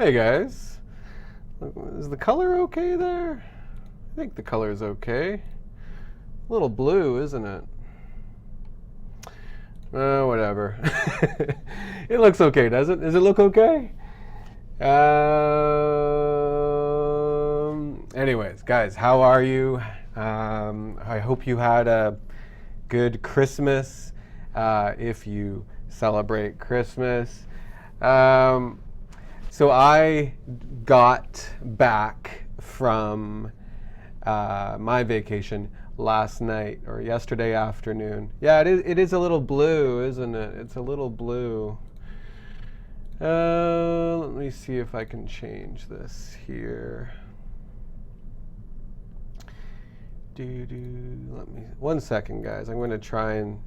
Hey guys, is the color okay there? I think the color is okay. A little blue, isn't it? Whatever. It looks okay, does it? Does it look okay? Anyways, guys, how are you? I hope you had a good Christmas, if you celebrate Christmas. So I got back from my vacation last night or yesterday afternoon. Yeah, it is a little blue, isn't it? It's a little blue. Let me see if I can change this here. Let me, 1 second, guys. I'm going to try and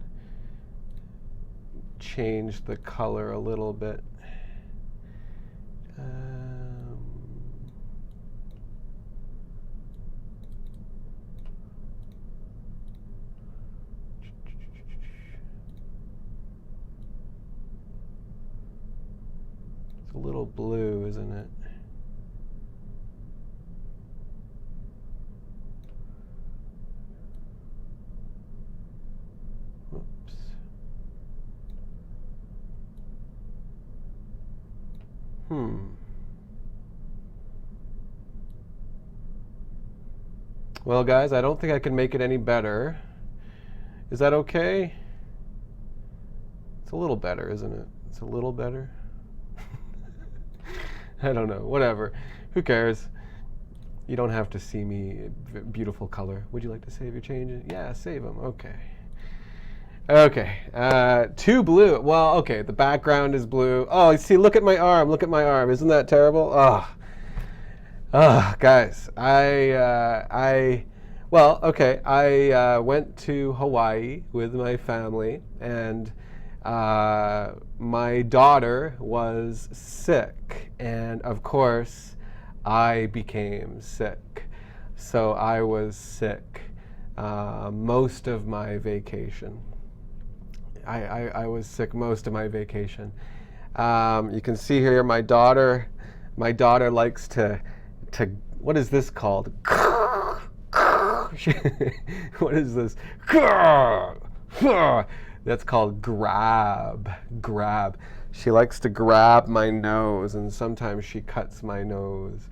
change the color a little bit. It's a little blue, isn't it? Whoops. Well, guys, I don't think I can make it any better. Is that okay? It's a little better, isn't it? It's a little better. I don't know. Whatever. Who cares? You don't have to see me. Beautiful color. Would you like to save your changes? Yeah, save them. Okay. Okay. Too blue. Well, okay. The background is blue. Oh, see, look at my arm. Look at my arm. Isn't that terrible? Oh. Oh, guys. Well, okay. I went to Hawaii with my family, and my daughter was sick, and of course I became sick. So I was sick most of my vacation. I was sick most of my vacation. You can see here my daughter likes to what is this called? What is this? That's called grab. She likes to grab my nose, and sometimes she cuts my nose.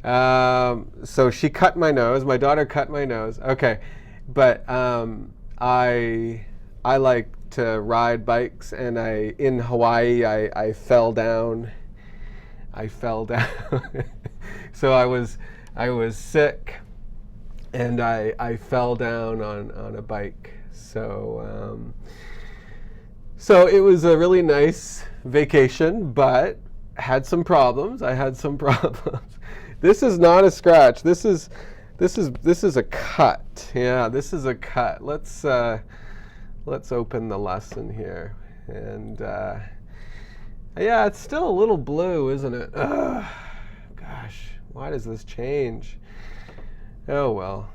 So she cut my nose. My daughter cut my nose. Okay, but I like to ride bikes, and in Hawaii I fell down. So I was sick, and I fell down on a bike. So it was a really nice vacation, but had some problems. I had some problems. This is not a scratch. This is a cut. Yeah, this is a cut. Let's open the lesson here, and yeah, it's still a little blue, isn't it? Gosh, why does this change? Oh well.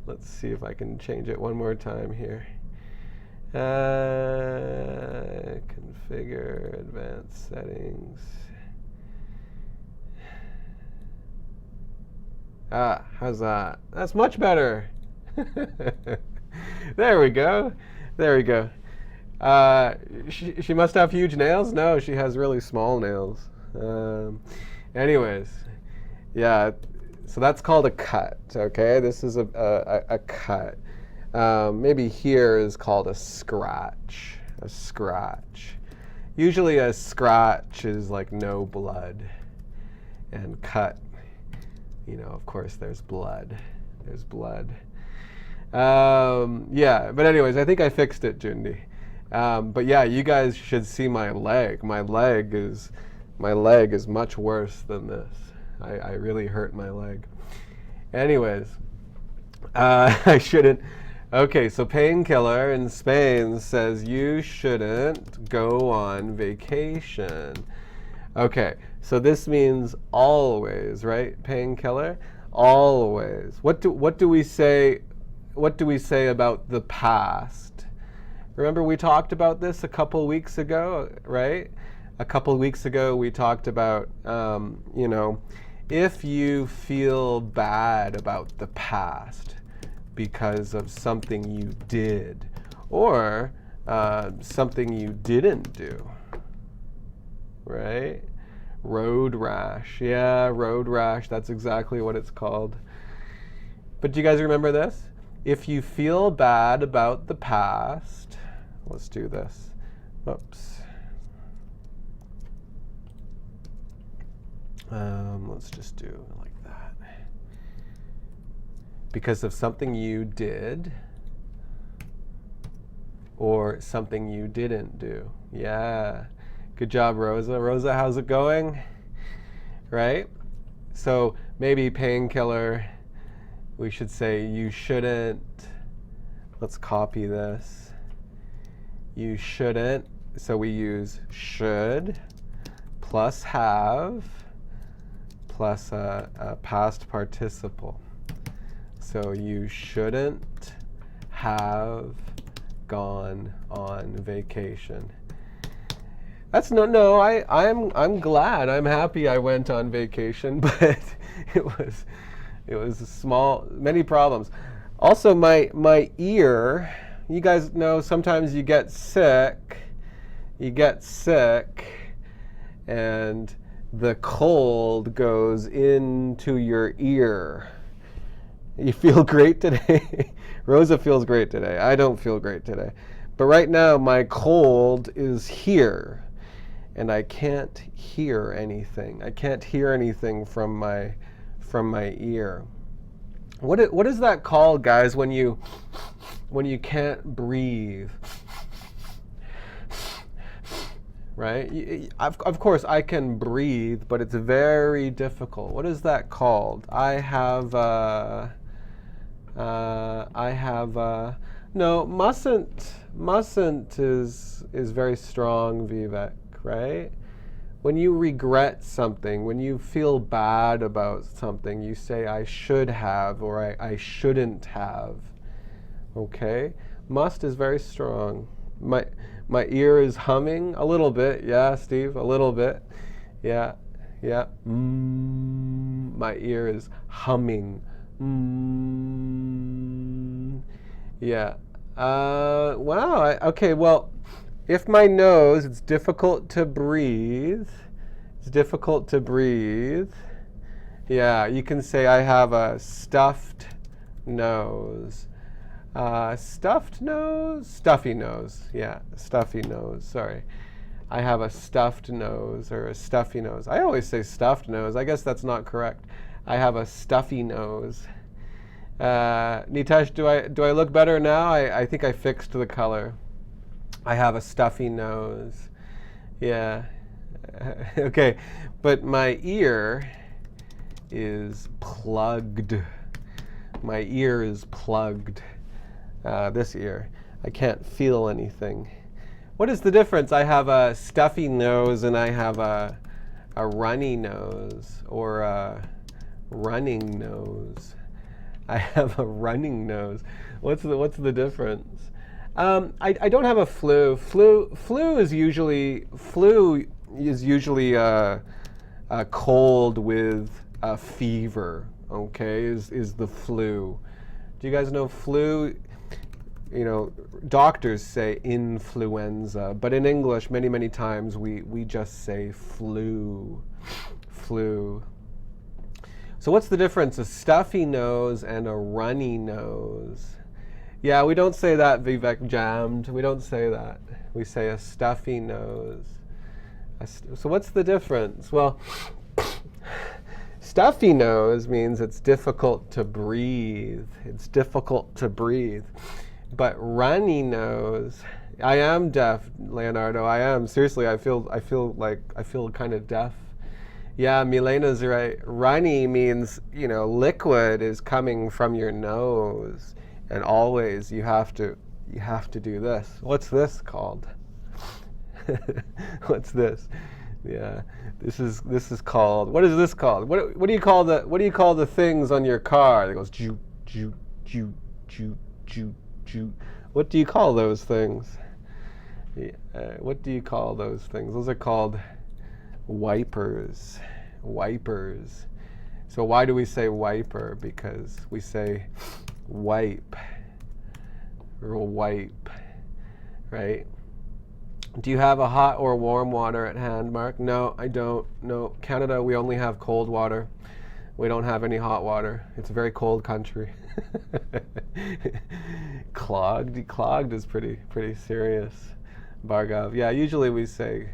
Let's see if I can change it one more time here. Configure advanced settings. How's that? That's much better. There we go. She must have huge nails? No, she has really small nails. Anyways, yeah. So that's called a cut, okay? This is a cut. Maybe here is called a scratch. A scratch. Usually a scratch is like no blood. And cut, of course there's blood. There's blood. Yeah, but anyways, I think I fixed it, Jundi. But yeah, you guys should see my leg. My leg is much worse than this. I really hurt my leg. Anyways, I shouldn't. Okay, so Painkiller in Spain says you shouldn't go on vacation. Okay, so this means always, right? Painkiller, always. What do we say? What do we say about the past? Remember we talked about this a couple weeks ago, right? a couple of weeks ago we talked about, you know, if you feel bad about the past because of something you did or something you didn't do, right? Road rash. Yeah, road rash. That's exactly what it's called. But do you guys remember this? If you feel bad about the past, let's do this. Oops. Let's just do it like that. Because of something you did or something you didn't do. Yeah. Good job, Rosa. Rosa, how's it going? Right? So maybe painkiller, we should say you shouldn't. Let's copy this. You shouldn't. So we use should plus have plus a past participle. So you shouldn't have gone on vacation. That's I'm glad. I'm happy I went on vacation, but it was small, many problems. Also my ear, you guys know sometimes you get sick and the cold goes into your ear. You feel great today? Rosa feels great today. I don't feel great today. But right now my cold is here and I can't hear anything. I can't hear anything from my ear. What is that called, guys, when you can't breathe? Right? Of course, I can breathe, but it's very difficult. What is that called? No, mustn't is very strong, Vivek, right? When you regret something, when you feel bad about something, you say, I should have, or I shouldn't have. Okay? Must is very strong. My ear is humming a little bit. Yeah, Steve, a little bit. Yeah. My ear is humming. Yeah. Wow. Okay, well, if my nose, it's difficult to breathe. It's difficult to breathe. Yeah, you can say I have a stuffed nose. Stuffed nose? Stuffy nose. Yeah, stuffy nose. Sorry. I have a stuffed nose or a stuffy nose. I always say stuffed nose. I guess that's not correct. I have a stuffy nose. Nitesh, do I look better now? I think I fixed the color. I have a stuffy nose. Yeah. Okay, but my ear is plugged. My ear is plugged. This ear. I can't feel anything. What is the difference? I have a stuffy nose and I have a runny nose or a running nose. I have a running nose. What's the difference? I don't have a flu. Flu is usually a cold with a fever. Okay, is the flu. Do you guys know flu? You know, doctors say influenza, but in English, many times we just say flu. So what's the difference? A stuffy nose and a runny nose. Yeah, we don't say that, Vivek Jammed. We don't say that. We say a stuffy nose. So what's the difference? Well, stuffy nose means it's difficult to breathe. It's difficult to breathe. But runny nose, I am deaf, Leonardo. I am. Seriously, I feel kind of deaf. Yeah, Milena's right. Runny means, you know, liquid is coming from your nose, and always you have to do this. What's this called? What's this? Yeah, this is called. What is this called? What do you call the things on your car that goes ju ju ju ju ju ju ju? What do you call those things? What do you call those things? Those are called wipers. Wipers. So why do we say wiper? Because we say wipe or wipe, right? Do you have a hot or warm water at hand, Mark? No, I don't. No, Canada, we only have cold water. We don't have any hot water. It's a very cold country. Clogged is pretty serious. Bhargav. Yeah, usually we say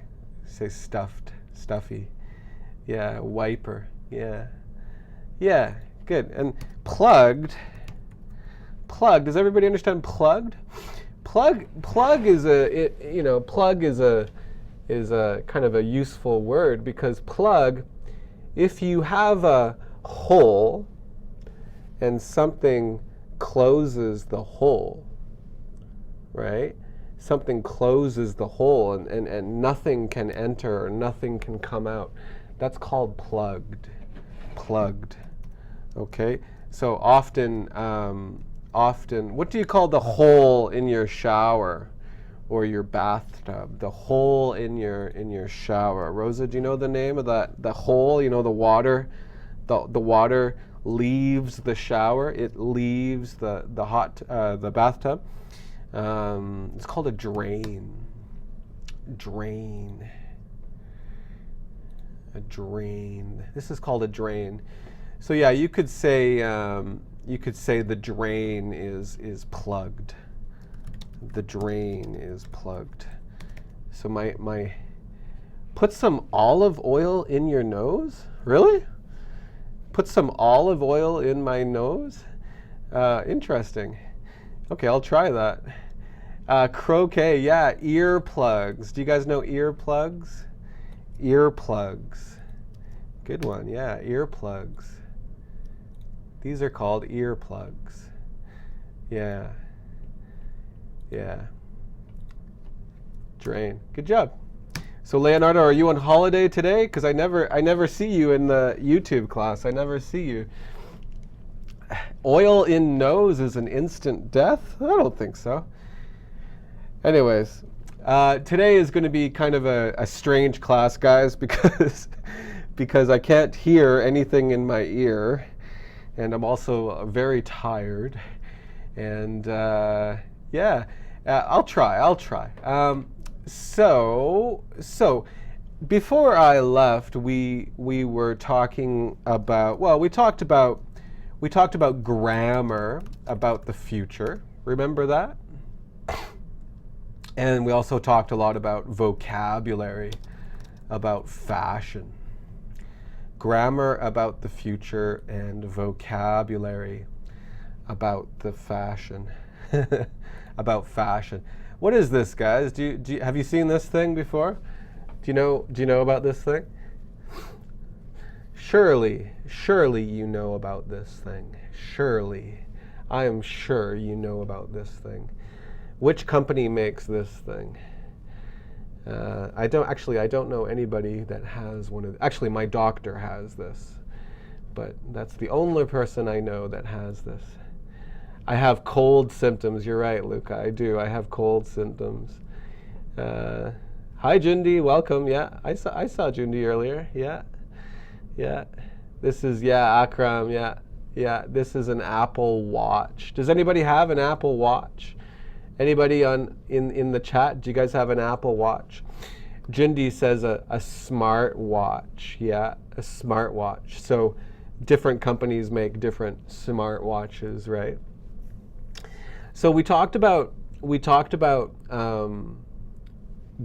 stuffed, stuffy. Yeah, wiper. Yeah. Yeah, good. And plugged. Does everybody understand plugged? Plug is plug is a kind of a useful word, because plug, if you have a hole and something closes the hole, right? Something closes the hole and nothing can enter or nothing can come out. That's called plugged. Plugged. Okay? So often, what do you call the hole in your shower or your bathtub? The hole in your shower. Rosa, do you know the name of that? The hole, the water, the water leaves the shower. It leaves the bathtub. It's called a drain. Drain. A drain. This is called a drain. So yeah, you could say the drain is plugged. The drain is plugged. So my put some olive oil in your nose? Really? Put some olive oil in my nose? Interesting. Okay, I'll try that. Croquet, yeah, earplugs. Do you guys know earplugs? Earplugs. Good one, yeah, earplugs. These are called earplugs. Yeah. Yeah. Drain. Good job. So Leonardo, are you on holiday today? Because I never see you in the YouTube class. I never see you. Oil in nose is an instant death? I don't think so. Anyways, today is going to be kind of a strange class, guys, because I can't hear anything in my ear, and I'm also very tired. And yeah, I'll try. So before I left, we were talking about, well, we talked about grammar, about the future. Remember that? And we also talked a lot about vocabulary, about fashion. Grammar about the future and vocabulary about the fashion. About fashion. What is this, guys? Have you seen this thing before? Do you know about this thing? Surely you know about this thing. Surely. I am sure you know about this thing. Which company makes this thing? I don't know anybody that has one of. Actually, my doctor has this, but that's the only person I know that has this. I have cold symptoms. You're right, Luca. I do. I have cold symptoms. Hi, Jundi. Welcome. Yeah, I saw Jundi earlier. Yeah. This is Akram. Yeah. This is an Apple Watch. Does anybody have an Apple Watch? Anybody in the chat? Do you guys have an Apple Watch? Jundi says a smart watch. Yeah, a smart watch. So different companies make different smart watches, right? So we talked about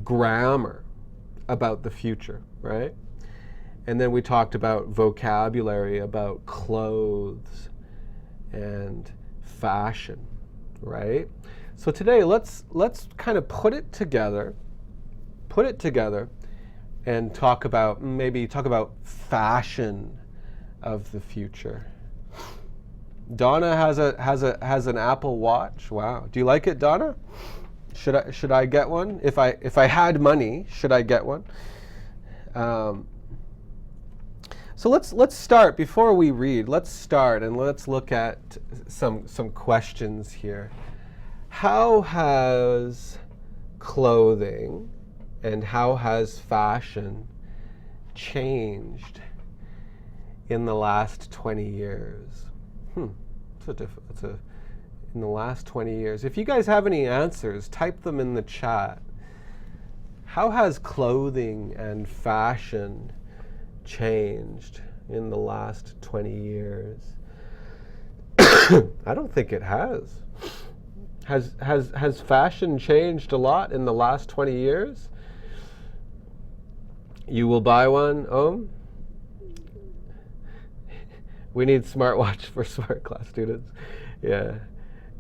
grammar about the future, right? And then we talked about vocabulary about clothes and fashion, right? So today let's kind of put it together and talk about fashion of the future. Donna has an Apple Watch. Wow. Do you like it, Donna? Should I get one? If I had money, should I get one? So let's start before we read. Let's start and let's look at some questions here. How has clothing and how has fashion changed in the last 20 years? In the last 20 years. If you guys have any answers, type them in the chat. How has clothing and fashion changed in the last 20 years? I don't think it has. Has fashion changed a lot in the last 20 years? You will buy one, Om? We need smartwatch for smart class students. Yeah.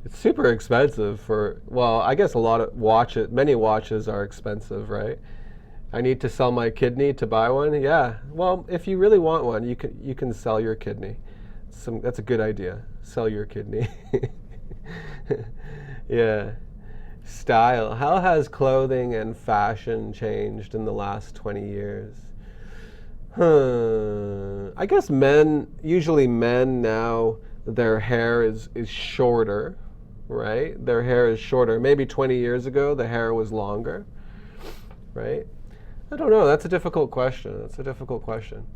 It's super expensive for, well, I guess many watches are expensive, right? I need to sell my kidney to buy one? Yeah. Well, if you really want one, you can sell your kidney. That's a good idea. Sell your kidney. Yeah. Style. How has clothing and fashion changed in the last 20 years? I guess usually men now, their hair is shorter, right? Their hair is shorter. Maybe 20 years ago, the hair was longer, right? I don't know. That's a difficult question.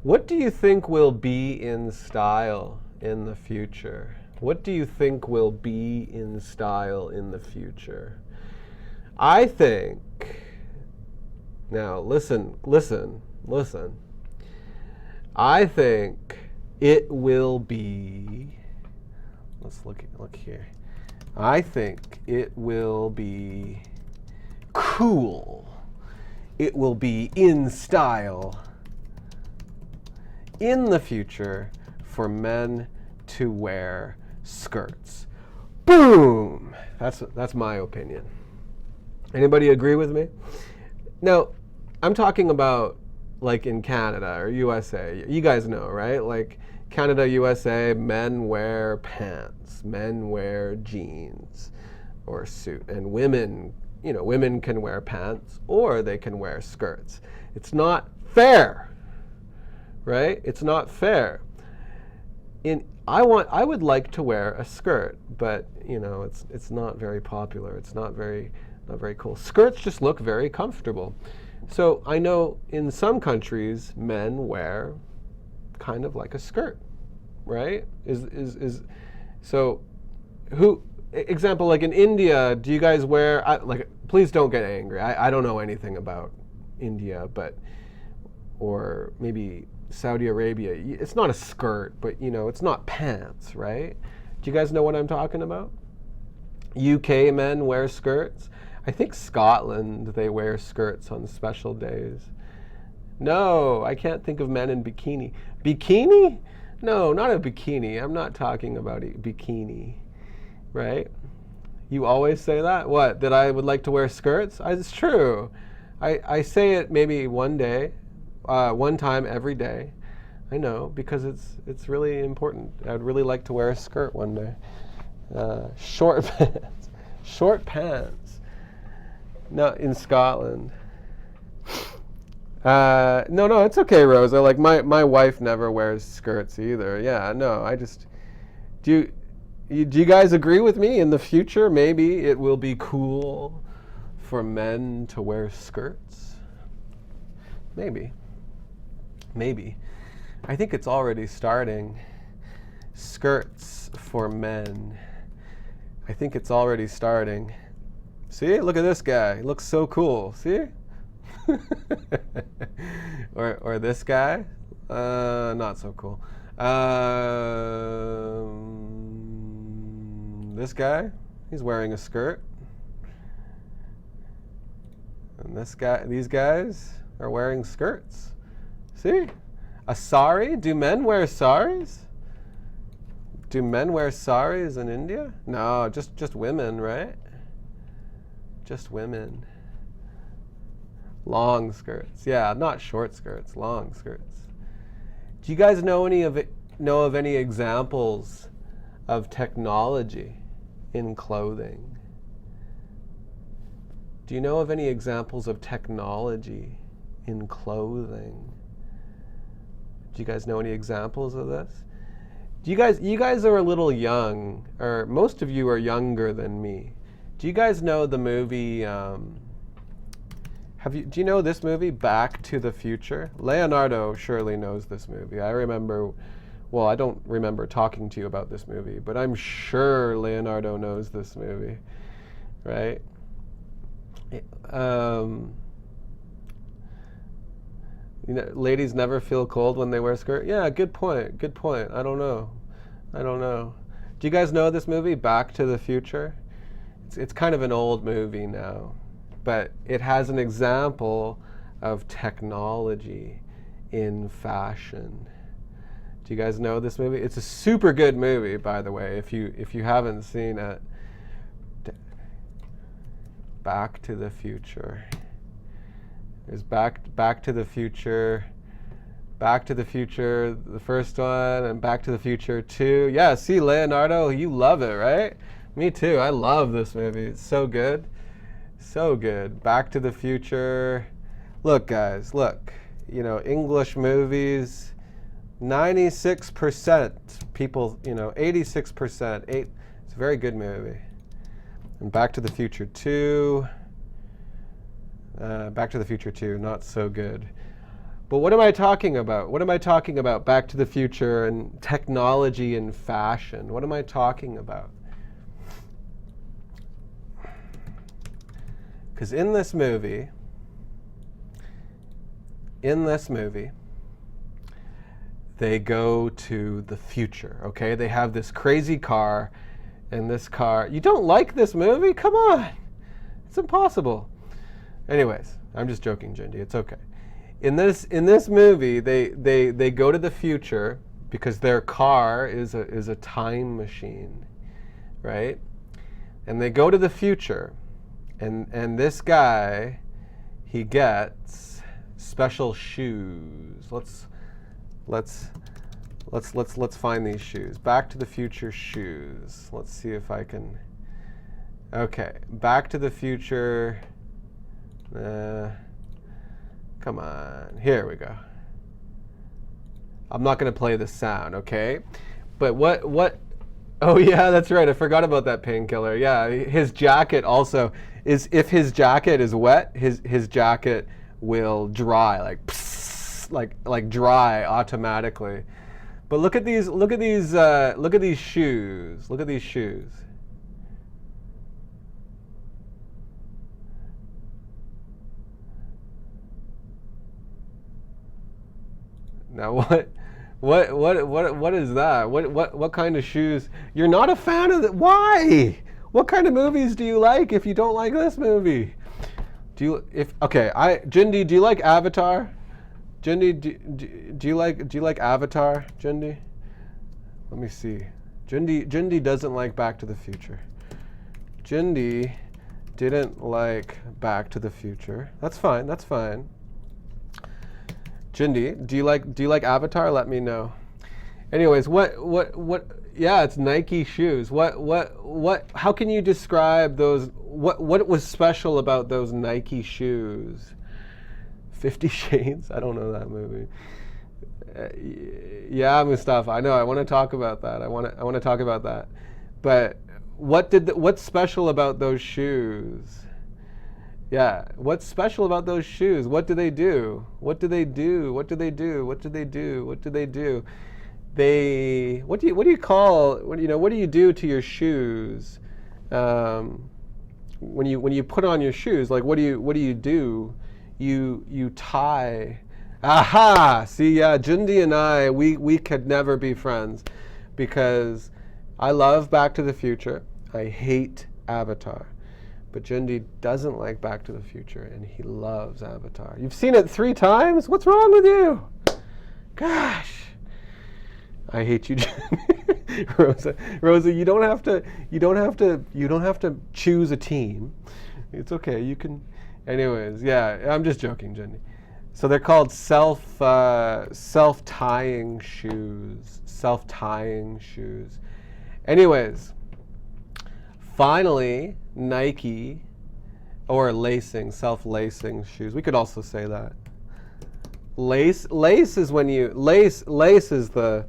What do you think will be in style in the future? What do you think will be in style in the future? I think, now listen. I think it will be, let's look here. I think it will be cool. It will be in style in the future for men to wear skirts. Boom! That's my opinion. Anybody agree with me? Now, I'm talking about like in Canada or USA. You guys know, right? Like Canada, USA, men wear pants, men wear jeans or suit, and women can wear pants or they can wear skirts. It's not fair, right? It's not fair. I would like to wear a skirt, but it's not very popular. It's not very cool. Skirts just look very comfortable. So I know in some countries men wear kind of like a skirt, right? So example, like in India, do you guys wear, please don't get angry. I don't know anything about India, or maybe Saudi Arabia. It's not a skirt, but it's not pants, right? Do you guys know what I'm talking about? UK men wear skirts. I think Scotland, they wear skirts on special days. No, I can't think of men in bikini. Bikini? No, not a bikini. I'm not talking about a bikini, right? You always say that? What, that I would like to wear skirts? It's true. I say it maybe one time every day. I know, because it's really important. I'd really like to wear a skirt one day. Short pants. Short pants. No, in Scotland. No, it's okay, Rosa. Like my wife never wears skirts either. Yeah, no, do you guys agree with me? In the future, maybe it will be cool for men to wear skirts? Maybe. I think it's already starting. Skirts for men. I think it's already starting. See, look at this guy. He looks so cool. See? or this guy? Not so cool. This guy? He's wearing a skirt. And these guys are wearing skirts. See? A sari? Do men wear saris? Do men wear saris in India? No, just women, right? Just women. Long skirts. Yeah, not short skirts, long skirts. Do you guys know of any examples of technology in clothing? Do you know of any examples of technology in clothing? Do you guys know any examples of this? You guys are a little young, or most of you are younger than me. Do you guys know the movie? Do you know this movie, Back to the Future? Leonardo surely knows this movie. I remember, well, I don't remember talking to you about this movie, but I'm sure Leonardo knows this movie, right? Ladies never feel cold when they wear skirt. Yeah, good point. Good point. I don't know. Do you guys know this movie, Back to the Future? It's kind of an old movie now, but it has an example of technology in fashion. Do you guys know this movie? It's a super good movie, by the way, if you haven't seen it. Back to the Future. There's Back to the Future, Back to the Future, the first one, and Back to the Future 2. Yeah, see, Leonardo, you love it, right? Me too. I love this movie. It's so good. So good. Back to the Future. Look, guys, look. English movies, 96% people, 86%. It's a very good movie. And Back to the Future 2. Back to the Future 2, not so good. But what am I talking about? What am I talking about? Back to the Future and technology and fashion. What am I talking about? Because in this movie, they go to the future, okay? They have this crazy car, and this car, you don't like this movie? Come on. It's impossible. Anyways, I'm just joking, Jindy. It's okay. In this movie, they go to the future because their car is a time machine, right? And they go to the future, and this guy, he gets special shoes. Let's find these shoes. Back to the Future shoes. Let's see if I can. Okay, Back to the Future. Come on, here we go. I'm not going to play the sound, okay? But what? Oh yeah, that's right. I forgot about that painkiller. Yeah, his jacket also is. If his jacket is wet, his jacket will dry like dry automatically. But look at these shoes. Look at these shoes. Now what is that? What kind of shoes? You're not a fan of it. Why? What kind of movies do you like if you don't like this movie? Jindy, do you like Avatar? Jindy, do you like Avatar, Jindy? Let me see. Jindy doesn't like Back to the Future. Jindy didn't like Back to the Future. That's fine. Jindy, do you like Avatar? Let me know. Anyways, what? Yeah, it's Nike shoes. What? How can you describe those? What was special about those Nike shoes? 50 Shades? I don't know that movie. Yeah, Mustafa. I know. I want to talk about that. I want to talk about that. But what's special about those shoes? Yeah, what's special about those shoes? What do they do? What do they do? What do they do? What do they do? What do they do? What do you do to your shoes? When you put on your shoes, like what do you do? You tie. Aha! See, yeah, Jindy and I, we could never be friends because I love Back to the Future. I hate Avatar. But Jindy doesn't like Back to the Future, and he loves Avatar. You've seen it 3 times? What's wrong with you? Gosh, I hate you, Jindy. Rosa, you don't have to choose a team. It's okay. You can. Anyways, yeah, I'm just joking, Jindy. So they're called self-tying shoes. Self-tying shoes. Anyways. Finally, Nike, or lacing, self-lacing shoes. We could also say that. Lace is when you lace is the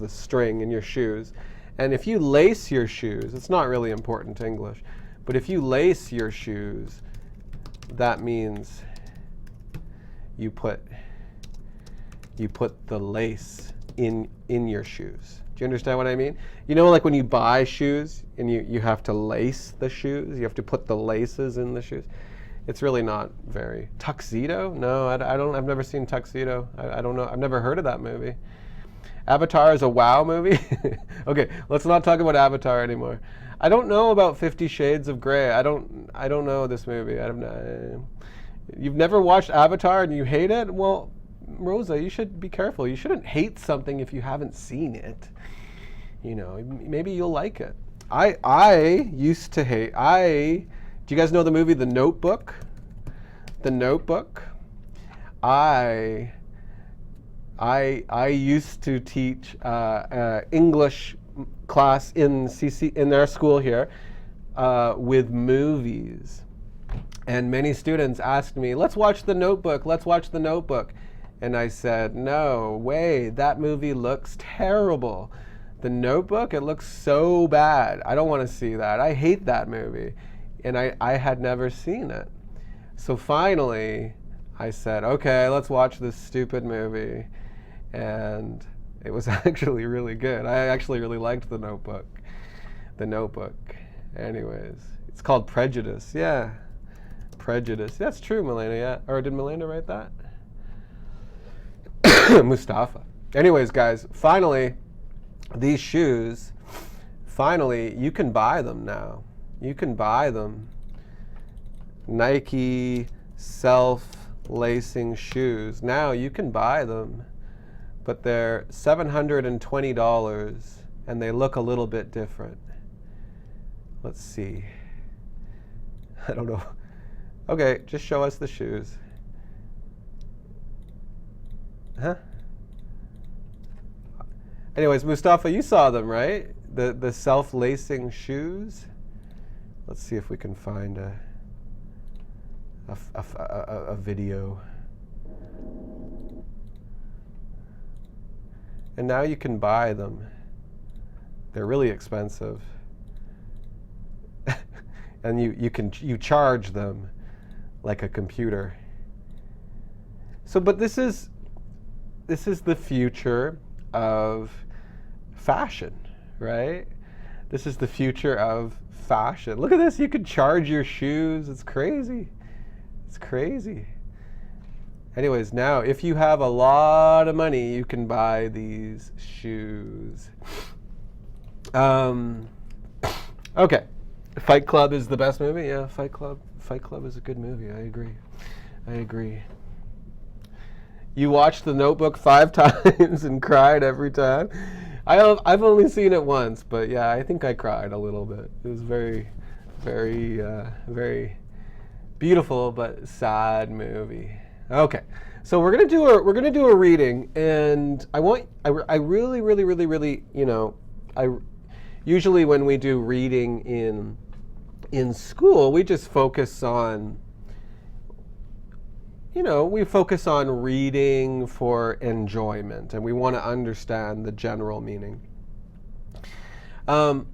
string in your shoes, and if you lace your shoes, it's not really important English, But if you lace your shoes, that means you put the lace in your shoes. Do you understand what I mean? You know, like when you buy shoes and you have to lace the shoes, you have to put the laces in the shoes. It's really not very Tuxedo? No, I don't. I've never seen Tuxedo. I don't know. I've never heard of that movie. Avatar is a wow movie. Okay, let's not talk about Avatar anymore. I don't know about 50 Shades of Grey. I don't know this movie. You've never watched Avatar and you hate it? Well, Rosa, you should be careful. You shouldn't hate something if you haven't seen it. You know, maybe you'll like it. I used to hate. Do you guys know the movie The Notebook? The Notebook. I used to teach English class in our school here with movies, and many students asked me, "Let's watch The Notebook. Let's watch The Notebook," and I said, "No way. That movie looks terrible. The Notebook. It looks so bad. I don't want to see that. I hate that movie." And I had never seen it. So finally, I said, okay, let's watch this stupid movie. And it was actually really good. I actually really liked The Notebook. The Notebook. Anyways, it's called Prejudice. Yeah, Prejudice. That's true, Milena. Yeah. Or did Milena write that? Mustafa. Anyways, guys, finally, these shoes, finally, you can buy them now. You can buy them. Nike self-lacing shoes. Now you can buy them, but they're $720 and they look a little bit different. Let's see. I don't know. Okay, just show us the shoes. Huh? Anyways, Mustafa, you saw them, right? The self-lacing shoes. Let's see if we can find a video. And now you can buy them. They're really expensive. And you charge them like a computer. So, but this is the future of fashion, right? This is the future of fashion. Look at this. You could charge your shoes. It's crazy. It's crazy. Anyways, now if you have a lot of money, you can buy these shoes. Okay. Fight Club is the best movie. Yeah, Fight Club. Fight Club is a good movie. I agree. You watched The Notebook 5 times and cried every time. I've only seen it once, but yeah, I think I cried a little bit. It was very, very, very beautiful but sad movie. Okay, so we're gonna do a reading, and I really, you know, usually when we do reading in school, we just focus on, you know, we focus on reading for enjoyment, and we want to understand the general meaning. So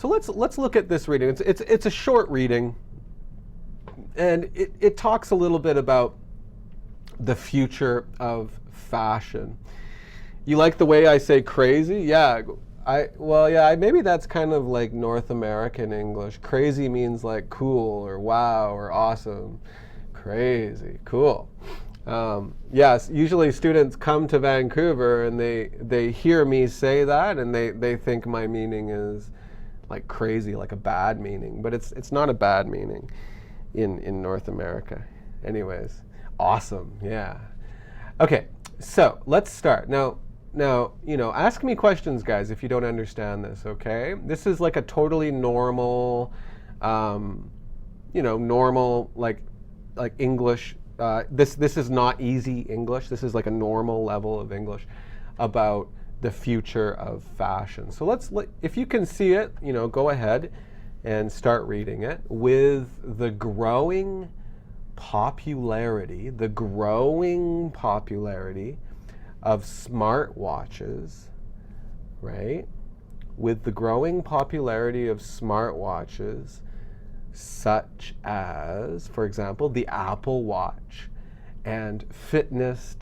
let's look at this reading. It's a short reading, and it talks a little bit about the future of fashion. You like the way I say crazy? Yeah. Maybe that's kind of like North American English. Crazy means like cool or wow or awesome. Crazy, cool. Yes, usually students come to Vancouver and they hear me say that and they think my meaning is like crazy, like a bad meaning, but it's not a bad meaning in North America. Anyways, awesome, yeah. Okay, so let's start. Now, you know, ask me questions, guys, if you don't understand this, okay? This is like a totally normal, you know, normal, like English. This is not easy English. This is like a normal level of English about the future of fashion. So if you can see it, you know, go ahead and start reading it. With the growing popularity of smartwatches, right? With the growing popularity of smartwatches, such as, for example, the Apple Watch and fitness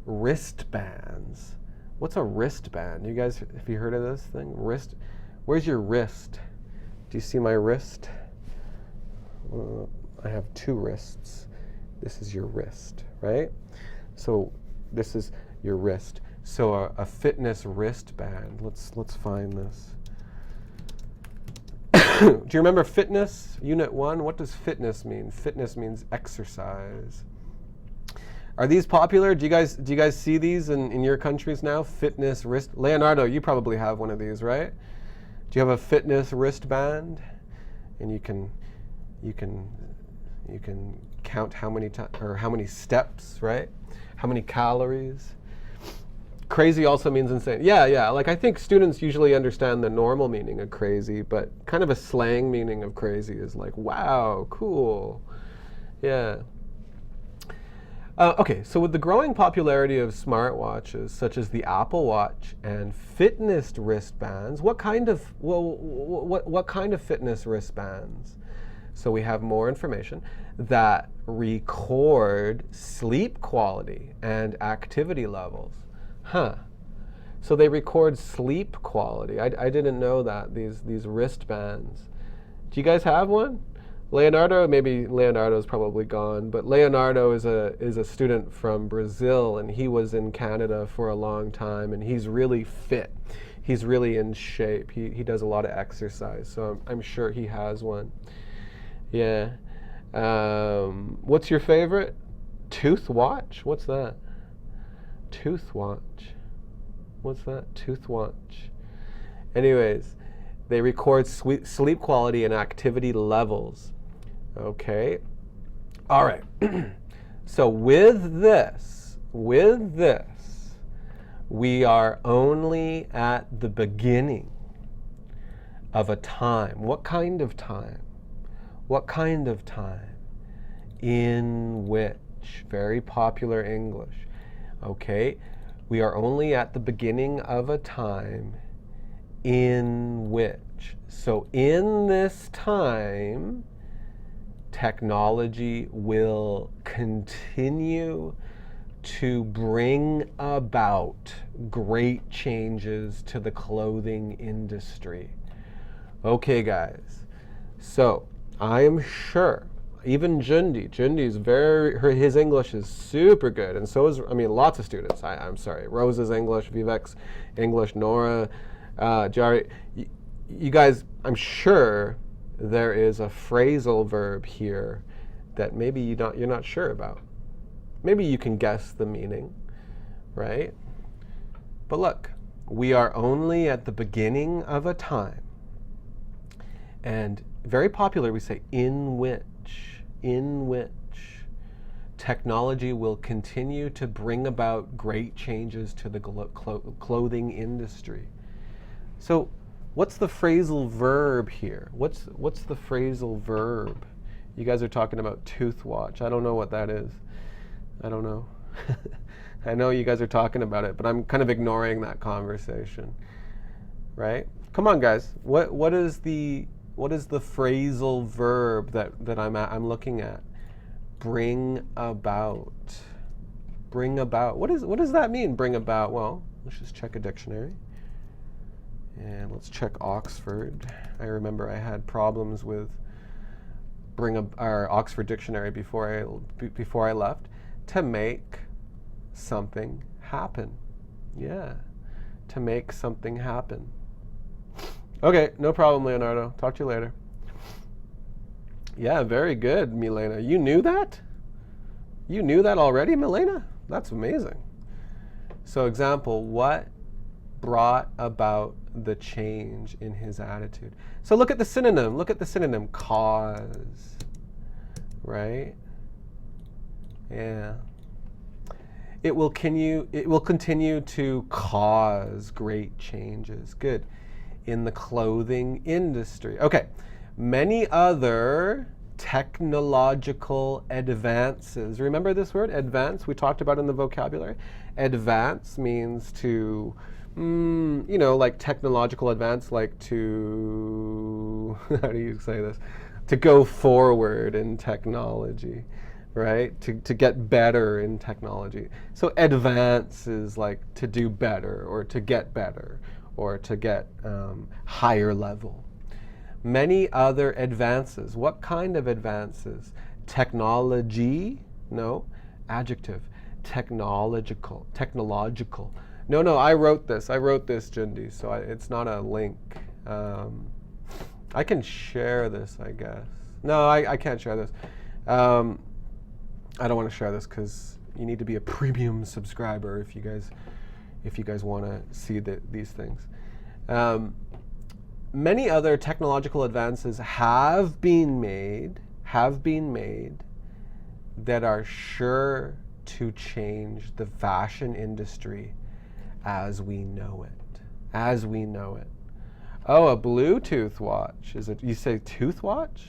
wristbands. What's a wristband? You guys, have you heard of this thing? Where's your wrist? Do you see my wrist? I have two wrists. This is your wrist, right? So this is your wrist. So a fitness wristband. Let's find this. Do you remember fitness? Unit 1. What does fitness mean? Fitness means exercise. Are these popular? Do you guys see these in your countries now? Fitness wrist. Leonardo, you probably have one of these, right? Do you have a fitness wristband? And you can count how many steps, right? How many calories? Crazy also means insane. Yeah. Like, I think students usually understand the normal meaning of crazy, but kind of a slang meaning of crazy is like, wow, cool. Yeah. Okay, so with the growing popularity of smartwatches, such as the Apple Watch and fitness wristbands, what kind of fitness wristbands? So we have more information that record sleep quality and activity levels. So they record sleep quality. I didn't know that, these wristbands. Do you guys have one? Leonardo, maybe Leonardo's probably gone, but Leonardo is a student from Brazil, and he was in Canada for a long time, and he's really fit. He's really in shape. He does a lot of exercise, so I'm sure he has one. Yeah. What's your favorite? Tooth watch? What's that? Tooth watch. What's that? Tooth watch. Anyways, they record sleep quality and activity levels. Okay. All right. So with this, we are only at the beginning of a time. What kind of time? What kind of time? In which? Very popular English. Okay. We are only at the beginning of a time in which. So in this time, technology will continue to bring about great changes to the clothing industry. Okay, guys. So I am sure, even Jundi's his English is super good, and so is, lots of students. I'm sorry, Rose's English, Vivek's English, Nora, Jari, you guys, I'm sure there is a phrasal verb here that maybe you're not sure about. Maybe you can guess the meaning, right? But look, we are only at the beginning of a time. And very popular, we say in which technology will continue to bring about great changes to the clothing industry. So what's the phrasal verb here? What's the phrasal verb? You guys are talking about tooth watch. I don't know what that is. I don't know. I know you guys are talking about it, but I'm kind of ignoring that conversation, right? Come on, guys. What is the phrasal verb that I'm looking at? Bring about. Bring about. What does that mean? Bring about. Well, let's just check a dictionary. And let's check Oxford. I remember I had problems with our Oxford dictionary before I left. To make something happen. Yeah. To make something happen. Okay, no problem, Leonardo. Talk to you later. Yeah, very good, Milena. You knew that? You knew that already, Milena? That's amazing. So example, what brought about the change in his attitude? So look at the synonym. Look at the synonym. Cause. Right? Yeah. It will continue to cause great changes. Good. In the clothing industry. Okay. Many other technological advances. Remember this word, advance? We talked about in the vocabulary. Advance means to, like technological advance, like to go, how do you say this? To go forward in technology, right? To get better in technology. So advance is like to do better or to get better or to get higher level. Many other advances. What kind of advances? Technology? No. Adjective. Technological. Technological. No, I wrote this, Jundi, so it's not a link. I can share this, I guess. No, I can't share this. I don't want to share this because you need to be a premium subscriber if you guys want to see these things. Many other technological advances have been made that are sure to change the fashion industry as we know it. As we know it. Oh, a Bluetooth watch. Is it? You say tooth watch?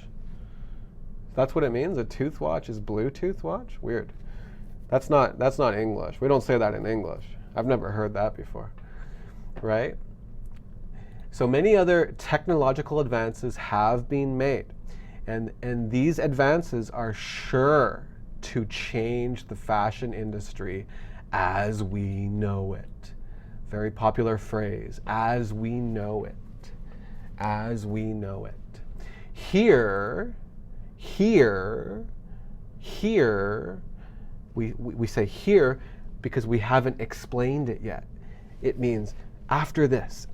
That's what it means? A tooth watch is Bluetooth watch? Weird. That's not English. We don't say that in English. I've never heard that before. Right? So many other technological advances have been made. And these advances are sure to change the fashion industry as we know it. Very popular phrase, as we know it. As we know it. Here, we say here because we haven't explained it yet. It means after this.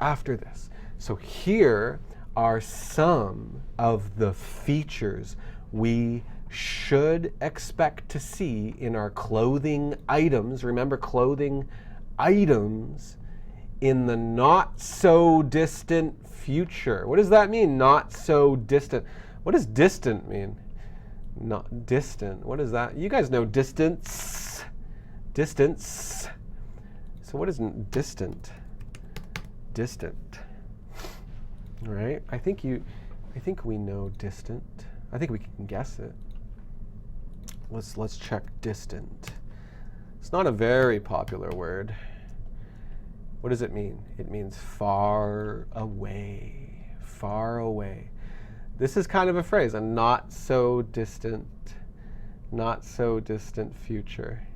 So here are some of the features we should expect to see in our clothing items. Remember, clothing items in the not so distant future. What does that mean, not so distant? What does distant mean? Not distant. What is that? You guys know distance. Distance. So what is distant? Distant. Right? I think we know distant. I think we can guess it. Let's check distant. It's not a very popular word. What does it mean? It means far away. Far away. This is kind of a phrase, a not so distant future.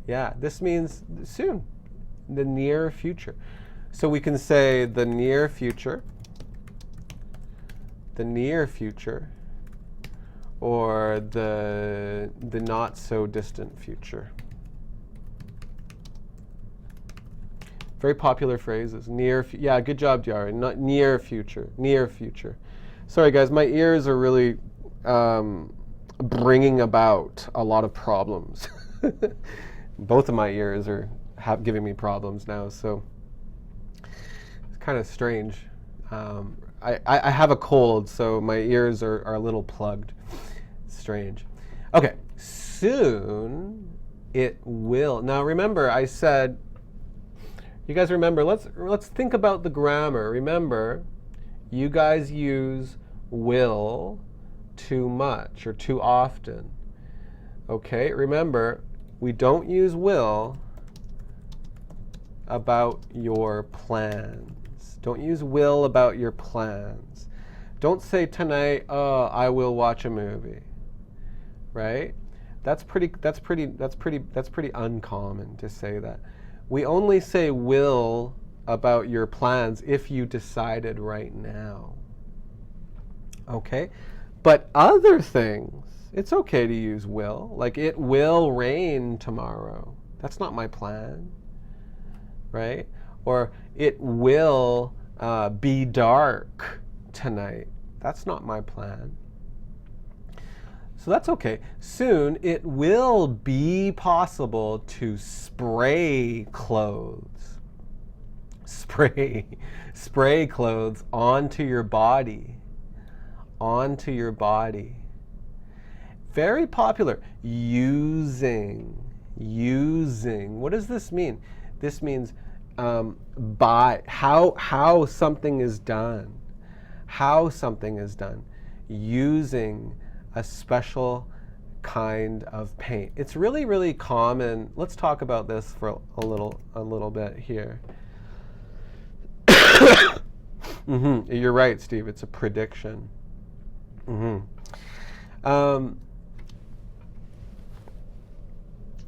Yeah, this means soon, the near future. So we can say the near future, or the not so distant future. Very popular phrases. Yeah, good job, Diara. Not near future. Near future. Sorry, guys, my ears are really bringing about a lot of problems. Both of my ears are giving me problems now, so it's kind of strange. I have a cold, so my ears are a little plugged. Strange. Okay, soon it will. Now remember, I said, you guys remember, let's think about the grammar. Remember, you guys use will too much or too often. Okay, remember, we don't use will about your plans. Don't use will about your plans. Don't say tonight, oh, I will watch a movie. Right? That's pretty uncommon to say that. We only say will about your plans if you decided right now. Okay? But other things, it's okay to use will. Like, it will rain tomorrow. That's not my plan. Right? Or it will be dark tonight. That's not my plan. So that's okay. Soon it will be possible to spray clothes. Spray clothes onto your body. Onto your body. Very popular. Using. What does this mean? This means by how something is done. How something is done. Using a special kind of paint. It's really, really common. Let's talk about this for a little bit here. You're right, Steve. It's a prediction.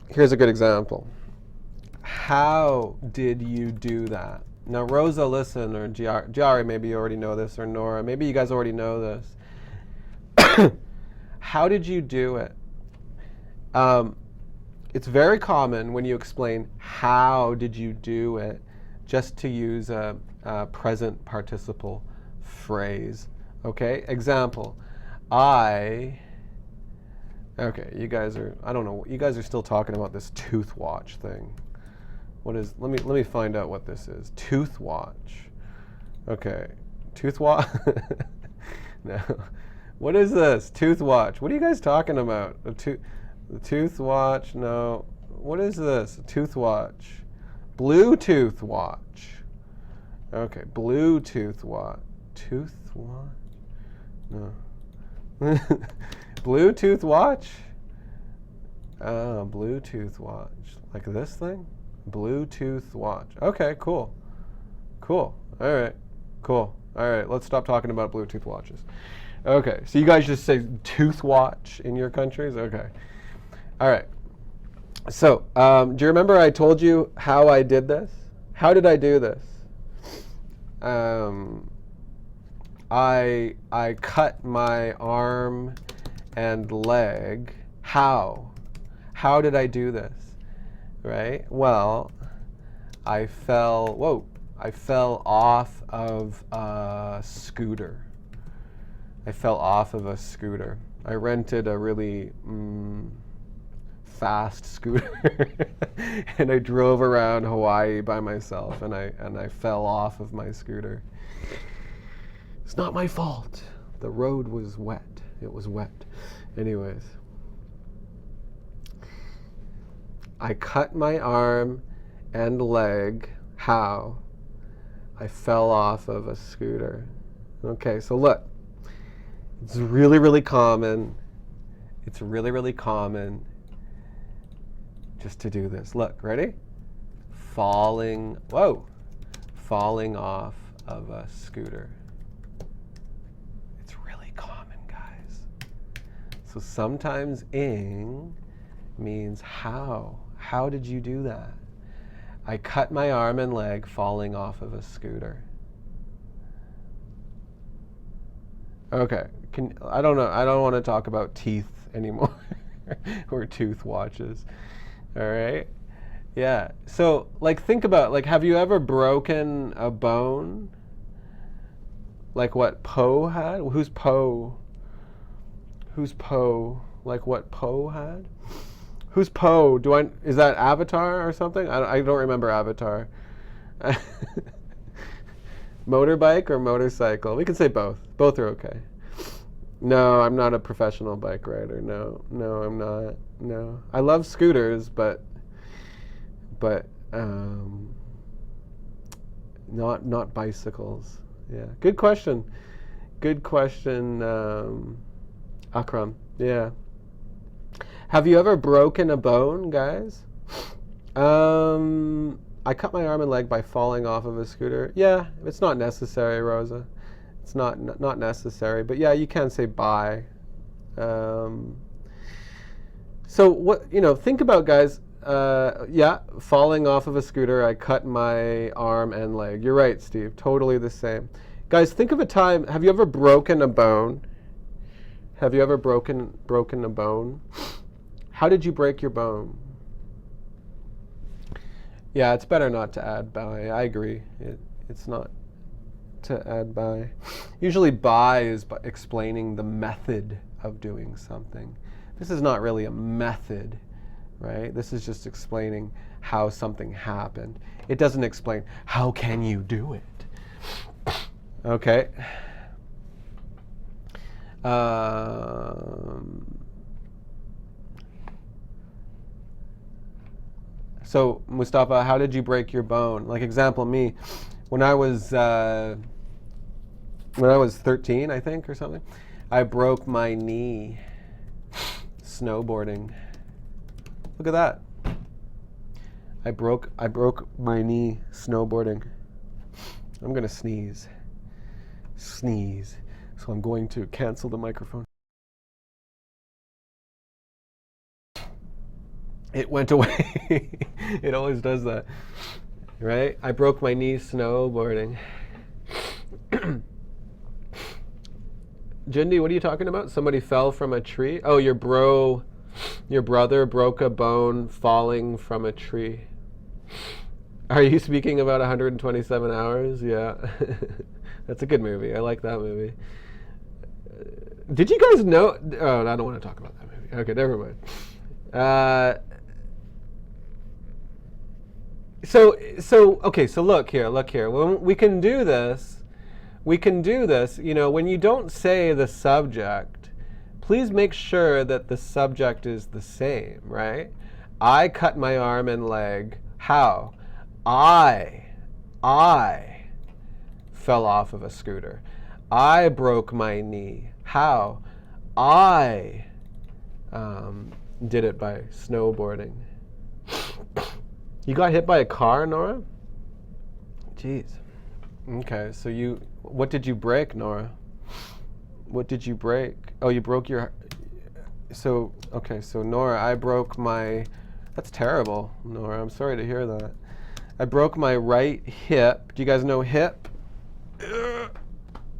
Here's a good example. How did you do that? Now, Rosa, listen, or Giari, maybe you already know this, or Nora, maybe you guys already know this. How did you do it? It's very common when you explain how did you do it, just to use a present participle phrase. Okay, example. Okay, you guys are, I don't know, you guys are still talking about this tooth watch thing. What is, let me find out what this is. Tooth watch. Okay, tooth watch. No. What is this? Tooth watch. What are you guys talking about? The tooth watch? No. What is this? A tooth watch. Bluetooth watch. Okay, Bluetooth watch. Tooth watch? No. Bluetooth watch? Oh, Bluetooth watch. Like this thing? Bluetooth watch. Okay, cool. Cool. All right. Cool. All right, let's stop talking about Bluetooth watches. Okay, so you guys just say tooth watch in your countries? Okay. All right. So, do you remember I told you how I did this? How did I do this? I cut my arm and leg. How? How did I do this? Right? Well, I fell off of a scooter. I fell off of a scooter. I rented a really fast scooter and I drove around Hawaii by myself and I fell off of my scooter. It's not my fault. The road was wet. It was wet. Anyways. I cut my arm and leg. How? I fell off of a scooter. Okay, so look. It's really, really common. It's really, really common just to do this. Look, ready? Falling off of a scooter. It's really common, guys. So sometimes ing means how. How did you do that? I cut my arm and leg falling off of a scooter. Okay, I don't know. I don't want to talk about teeth anymore or tooth watches. All right? Yeah. So, like, think about, like, have you ever broken a bone? Like what Poe had? Who's Poe? Who's Poe? Like what Poe had? Who's Poe? Is that Avatar or something? I don't remember Avatar. Motorbike or motorcycle? We can say both. Both are okay. No, I'm not a professional bike rider. No, I'm not. No, I love scooters, but not bicycles. Yeah, good question. Good question, Akram. Yeah. Have you ever broken a bone, guys? I cut my arm and leg by falling off of a scooter. Yeah, it's not necessary, Rosa. It's not necessary, but yeah, you can say by. So what, think about, guys, yeah, falling off of a scooter, I cut my arm and leg. You're right, Steve, totally the same. Guys, think of a time, have you ever broken a bone? Have you ever broken a bone? How did you break your bone? Yeah, it's better not to add by. I agree. It's not to add by. Usually by is explaining the method of doing something. This is not really a method, right? This is just explaining how something happened. It doesn't explain how can you do it. Okay. So, Mustafa, how did you break your bone? Like, example, me, when I was 13, I think, or something, I broke my knee snowboarding. Look at that. I broke my knee snowboarding. I'm gonna sneeze. Sneeze. So I'm going to cancel the microphone. It went away. It always does that, right? I broke my knee snowboarding. Jindy, what are you talking about? Somebody fell from a tree? Oh, your brother broke a bone falling from a tree. Are you speaking about 127 Hours? Yeah. That's a good movie. I like that movie. Did you guys know? Oh, I don't want to talk about that movie. Okay, never mind. So look here. When we can do this, you know, when you don't say the subject, please make sure that the subject is the same, right? I cut my arm and leg. How? I fell off of a scooter. I broke my knee. How? I did it by snowboarding. You got hit by a car, Nora? Jeez. Okay, so what did you break, Nora? What did you break? Oh, you broke your, so Nora, I broke my, that's terrible, Nora, I'm sorry to hear that. I broke my right hip. Do you guys know hip?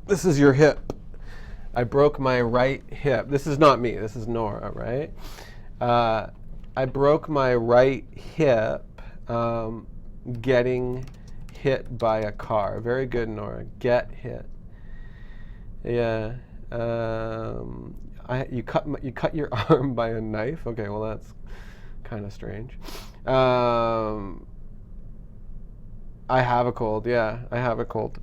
This is your hip. I broke my right hip. This is not me, this is Nora, right? I broke my right hip getting hit by a car. Very good, Nora. Get hit. Yeah. You cut your arm by a knife. Okay, well that's kind of strange. I have a cold. Yeah, I have a cold.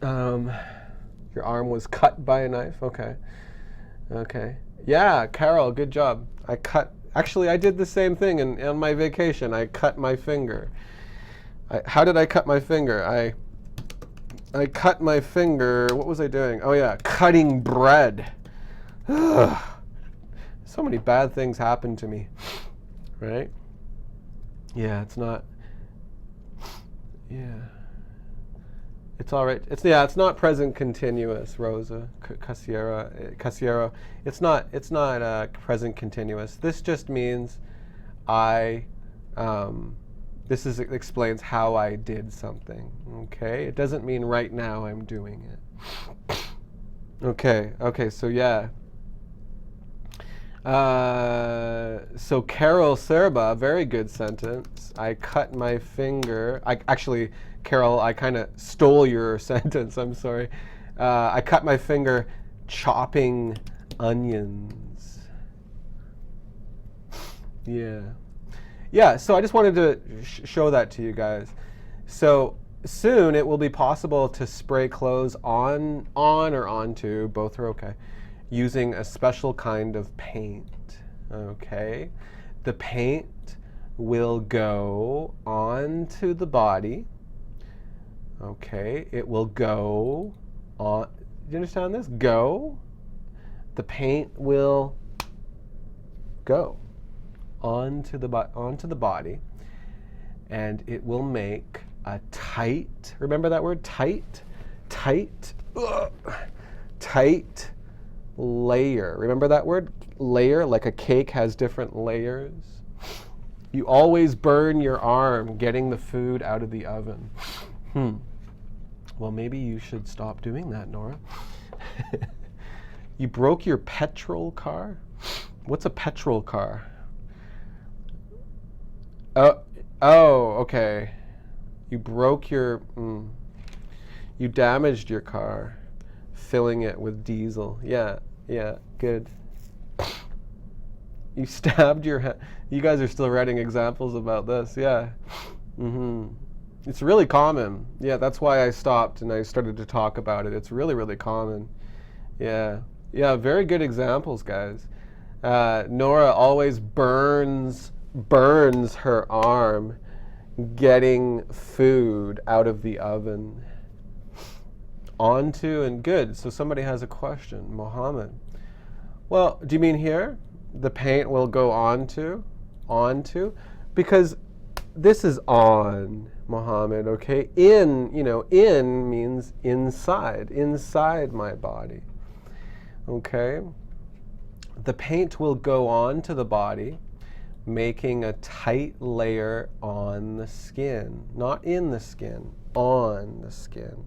Your arm was cut by a knife. Okay. Okay. Yeah, Carol, good job. Actually, I did the same thing on my vacation. I cut my finger. How did I cut my finger? I cut my finger. What was I doing? Oh yeah, cutting bread. So many bad things happened to me, right? Yeah, it's not. Yeah. It's all right. It's not present continuous, Rosa Casiero. It's not present continuous. This just means this explains how I did something. Okay? It doesn't mean right now I'm doing it. Okay, so yeah. So Carol Serba, very good sentence. I cut my finger. Carol, I kind of stole your sentence. I'm sorry. I cut my finger chopping onions. Yeah. Yeah, so I just wanted to show that to you guys. So soon it will be possible to spray clothes on or onto, both are okay, using a special kind of paint. Okay? The paint will go onto the body. Okay, it will go on. Do you understand this? Go. The paint will go onto the body, and it will make a tight. Remember that word, tight, tight layer. Remember that word, layer? Like a cake has different layers. You always burn your arm getting the food out of the oven. Well, maybe you should stop doing that, Nora. You broke your petrol car? What's a petrol car? Oh, okay. You broke your, you damaged your car, filling it with diesel. Yeah, good. You stabbed your head. You guys are still writing examples about this, yeah. It's really common. Yeah, that's why I stopped and I started to talk about it. It's really, really common. Yeah, very good examples, guys. Nora always burns her arm getting food out of the oven. Onto and good. So somebody has a question. Mohammed. Well, do you mean here? The paint will go onto? Because this is on, Mohammed, okay? In, in means inside my body, okay? The paint will go on to the body, making a tight layer on the skin. Not in the skin, on the skin,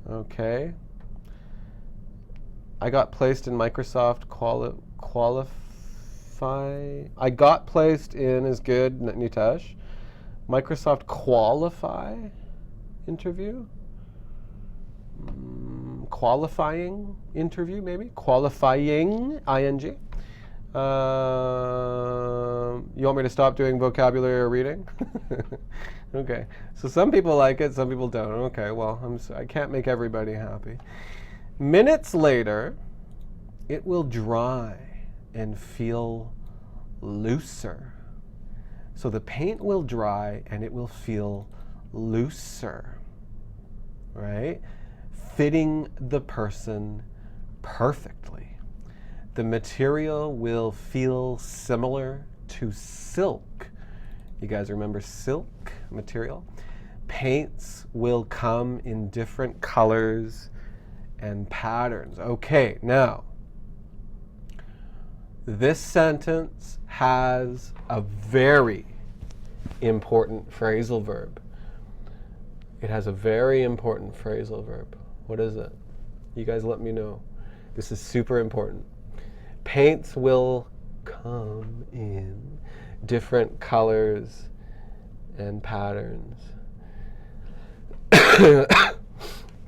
okay? I got placed in Microsoft I got placed in is good, Nitesh. Microsoft Qualify interview? Qualifying interview, maybe? Qualifying, ing. You want me to stop doing vocabulary or reading? Okay. So some people like it, some people don't. Okay, well, I can't make everybody happy. Minutes later, it will dry and feel looser. So the paint will dry and it will feel looser, right? Fitting the person perfectly. The material will feel similar to silk. You guys remember silk material? Paints will come in different colors and patterns. Okay, now, this sentence has a very important phrasal verb. It has a very important phrasal verb. What is it? You guys let me know. This is super important. Paints will come in different colors and patterns.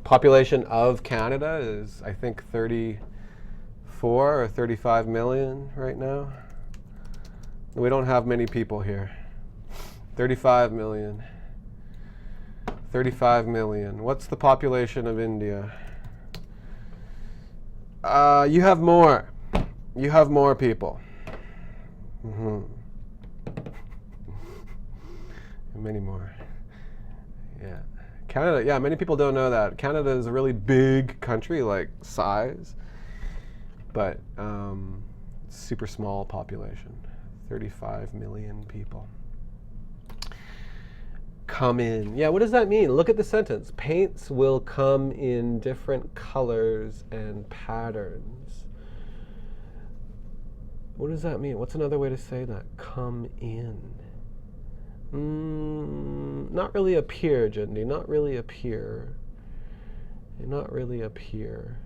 Population of Canada is, I think, 34 or 35 million right now. We don't have many people here. 35 million. 35 million. What's the population of India? You have more. You have more people. Many more. Yeah. Canada, yeah, many people don't know that. Canada is a really big country, like size, but super small population. 35 million people. Come in. Yeah, what does that mean? Look at the sentence. Paints will come in different colors and patterns. What does that mean? What's another way to say that? Come in. Not really appear, Jindy. Not really appear. Not really appear.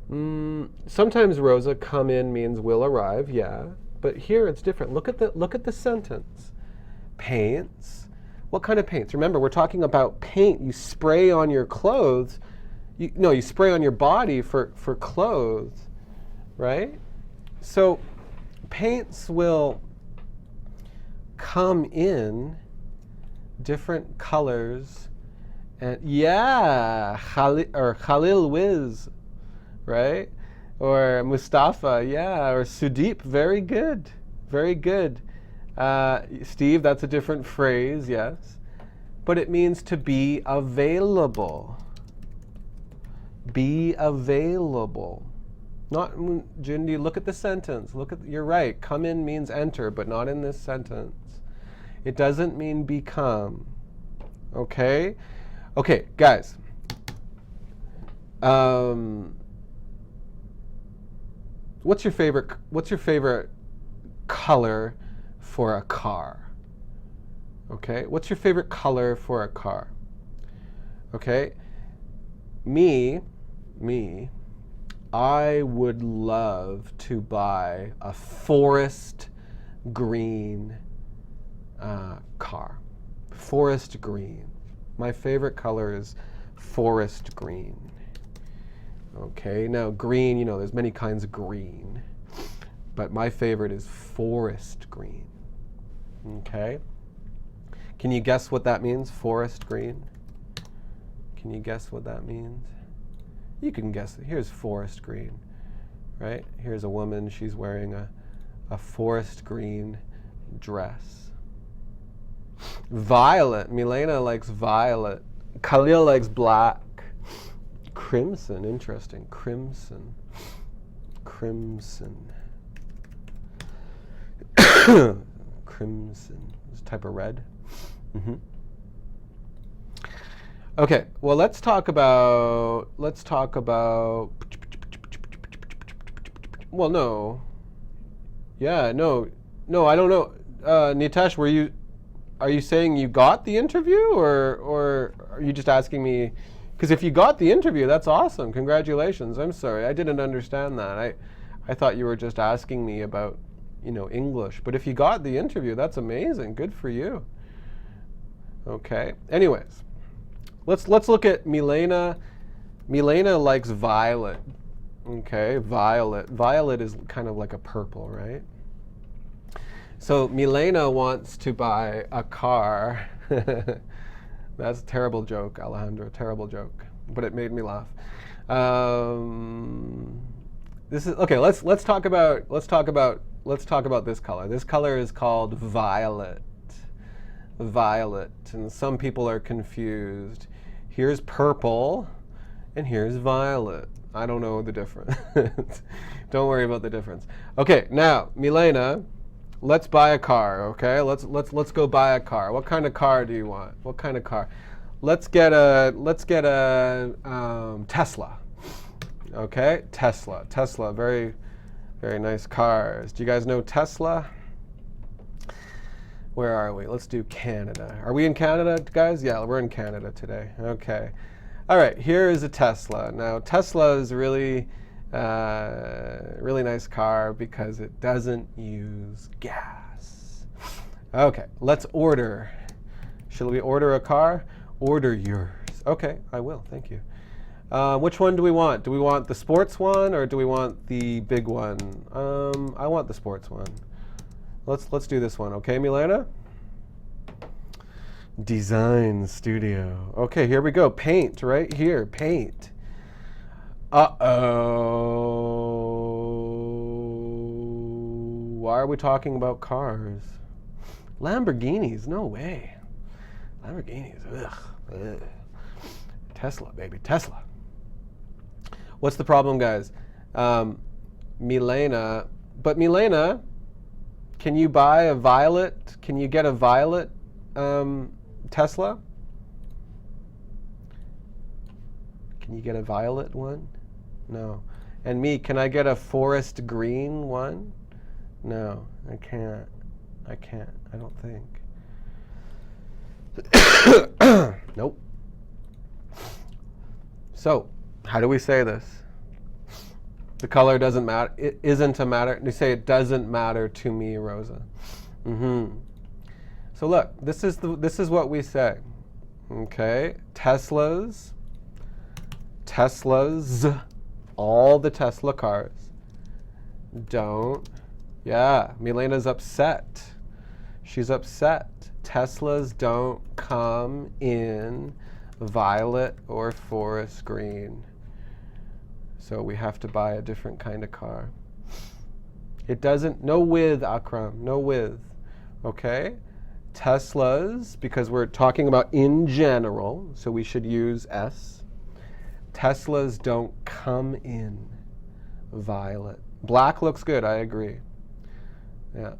Sometimes, Rosa, come in means will arrive, yeah. But here it's different. Look at the sentence. Paints. What kind of paints? Remember, we're talking about paint. You spray on your clothes. You spray on your body for clothes, right? So paints will come in different colors, and yeah, Khalil Wiz, right? Or Mustafa, yeah, or Sudeep, very good, very good. Steve, that's a different phrase, yes, but it means to be available. Be available. Not, Jindy, look at the sentence. You're right, come in means enter, but not in this sentence. It doesn't mean become. Okay? Okay, guys. What's your favorite color for a car? Okay? What's your favorite color for a car? Okay? Me, I would love to buy a forest green car. Forest green. My favorite color is forest green. Okay, now green, there's many kinds of green, but my favorite is forest green. Okay? Can you guess what that means, forest green? Can you guess what that means? You can guess it. Here's forest green, right? Here's a woman, she's wearing a forest green dress. Violet, Milena likes violet. Khalil likes black. Crimson, interesting. Crimson. crimson. It's a type of red. Okay, well, let's talk about, well, no. Yeah, no, I don't know. Nitesh, are you saying you got the interview, or are you just asking me? Because if you got the interview, that's awesome. Congratulations. I'm sorry, I didn't understand that. I thought you were just asking me about, English. But if you got the interview, that's amazing. Good for you. Okay. Anyways, let's look at Milena. Milena likes violet. Okay, violet. Violet is kind of like a purple, right? So Milena wants to buy a car. That's a terrible joke, Alejandro. Terrible joke, but it made me laugh. This is okay. Let's talk about this color. This color is called violet. Violet, and some people are confused. Here's purple, and here's violet. I don't know the difference. Don't worry about the difference. Okay, now Milena, let's buy a car. Okay, let's go buy a car. What kind of car do you want? What kind of car? Let's get a Tesla. Okay, Tesla. Very, very nice cars. Do you guys know Tesla? Where are we? Let's do Canada. Are we in Canada, guys? Yeah, we're in Canada today. Okay. All right, here is a Tesla. Now, Tesla is really nice car because it doesn't use gas. Okay, let's order. Shall we order a car? Order yours. Okay, I will. Thank you. Which one do we want? Do we want the sports one or do we want the big one? I want the sports one. Let's do this one, okay, Milena? Design studio. Okay, here we go. Paint, right here. Paint. Uh-oh. Why are we talking about cars? Lamborghinis, no way. Lamborghinis, ugh. Tesla, baby, Tesla. What's the problem, guys? Milena, can you buy a violet? Can you get a violet Tesla? Can you get a violet one? No. And me, can I get a forest green one? No, I can't. I don't think. Nope. So, how do we say this? The color doesn't matter. It isn't a matter. You say it doesn't matter to me, Rosa. So look, this is what we say. Okay, Teslas, all the Tesla cars don't. Yeah, Milena's upset. She's upset. Teslas don't come in violet or forest green. So we have to buy a different kind of car. It doesn't, no with, Akram, no with. Okay? Teslas, because we're talking about in general, so we should use S. Teslas don't come in violet. Black looks good, I agree. Yeah.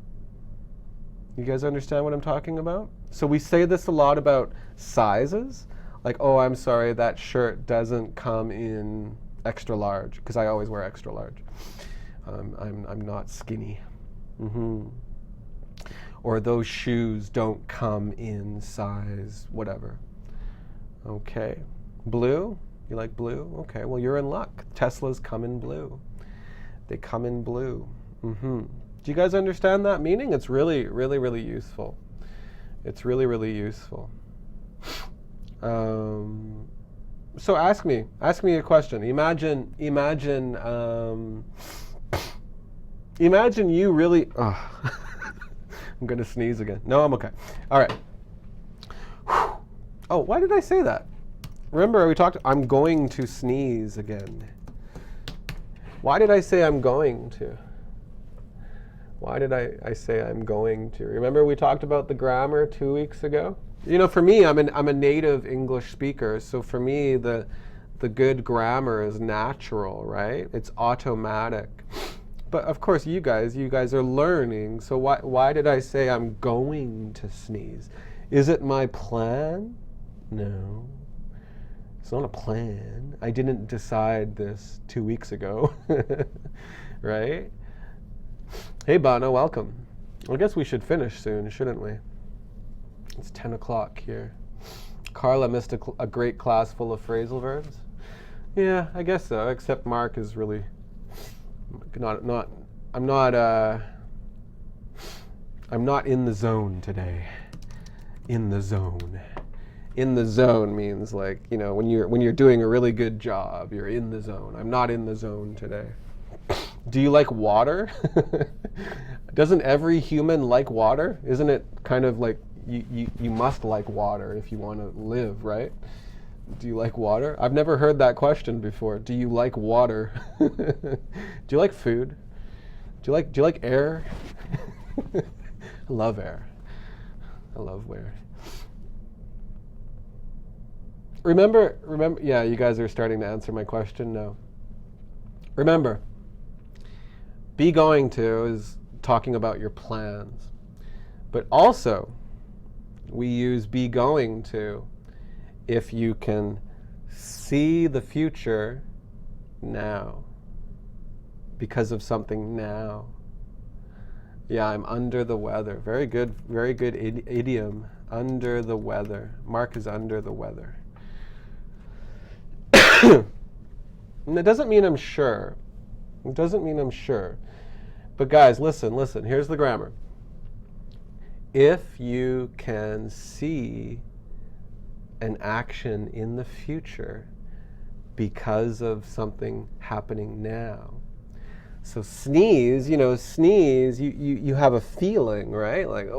You guys understand what I'm talking about? So we say this a lot about sizes. Like, oh, I'm sorry, that shirt doesn't come in extra large, because I always wear extra large. I'm not skinny. Or those shoes don't come in size whatever. Okay. Blue? You like blue? Okay, well, you're in luck. Teslas come in blue. They come in blue. Do you guys understand that meaning? It's really, really, really useful. It's really, really useful. So ask me a question. Imagine you really, I'm gonna sneeze again. No, I'm okay. All right. Oh, why did I say that? Remember, we talked, I'm going to sneeze again. Why did I say I'm going to? Why did I say I'm going to? Remember we talked about the grammar 2 weeks ago? You know, for me, I'm a native English speaker, so for me, the good grammar is natural, right? It's automatic. but of course you guys are learning. So why did I say I'm going to sneeze? Is it my plan? No. It's not a plan. I didn't decide this 2 weeks ago. Right? Hey Bana, welcome. I guess we should finish soon, shouldn't we? It's 10 o'clock here. Carla missed a great class full of phrasal verbs. Yeah, I guess so, except Mark is really I'm not in the zone today. In the zone. In the zone means like, you know, when you're doing a really good job, you're in the zone. I'm not in the zone today. Do you like water? Doesn't every human like water? Isn't it kind of like you must like water if you want to live, right? Do you like water? I've never heard that question before. Do you like water? Do you like food? Do you like air? I love air. I love air. Remember, yeah, you guys are starting to answer my question now. Remember, be going to is talking about your plans. But also, we use be going to if you can see the future now because of something now. Yeah, I'm under the weather. Very good idiom. Under the weather. Mark is under the weather. And it doesn't mean I'm sure. It doesn't mean I'm sure. But guys, listen. Here's the grammar. If you can see an action in the future because of something happening now. So sneeze, you have a feeling, right? Like,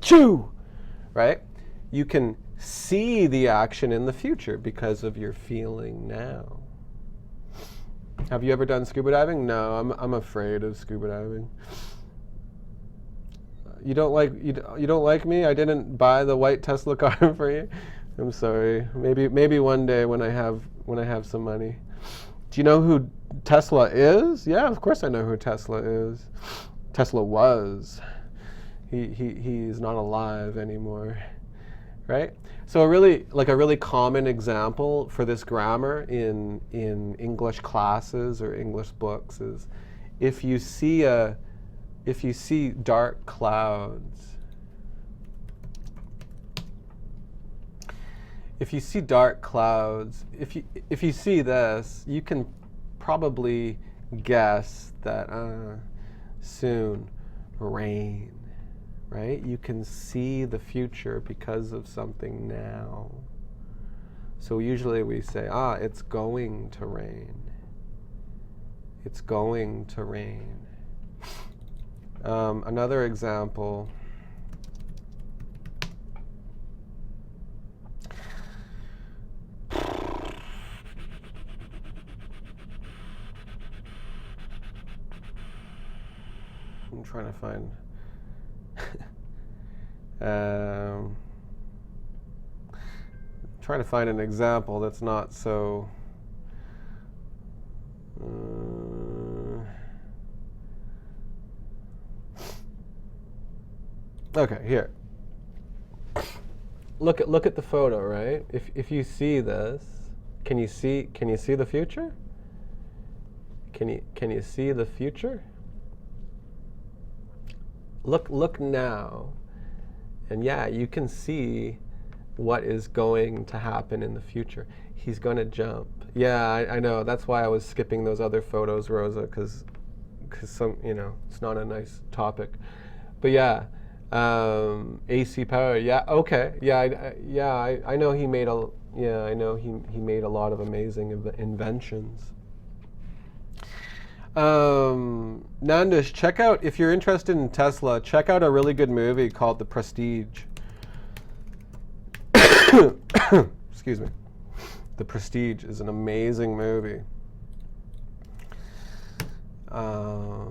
chew, right? You can see the action in the future because of your feeling now. Have you ever done scuba diving? No, I'm afraid of scuba diving. You don't like me? I didn't buy the white Tesla car for you. I'm sorry. Maybe one day when I have some money. Do you know who Tesla is? Yeah, of course I know who Tesla is. Tesla was. He's not alive anymore. Right? So a really common example for this grammar in English classes or English books is if you see dark clouds. If you see dark clouds, if you see this, you can probably guess that soon rain. Right? You can see the future because of something now. So usually we say, it's going to rain. It's going to rain. Another example. I'm trying to find trying to find an example that's not so okay, here. Look at the photo, right? If you see this, can you see the future? Can you see the future? Look now. And yeah, you can see what is going to happen in the future. He's going to jump. Yeah, I know. That's why I was skipping those other photos, Rosa, because some, it's not a nice topic. But yeah, AC power. Yeah, okay. Yeah, I know he made he made a lot of amazing inventions. Nandish, check out, if you're interested in Tesla, check out a really good movie called The Prestige. Excuse me. The Prestige is an amazing movie. I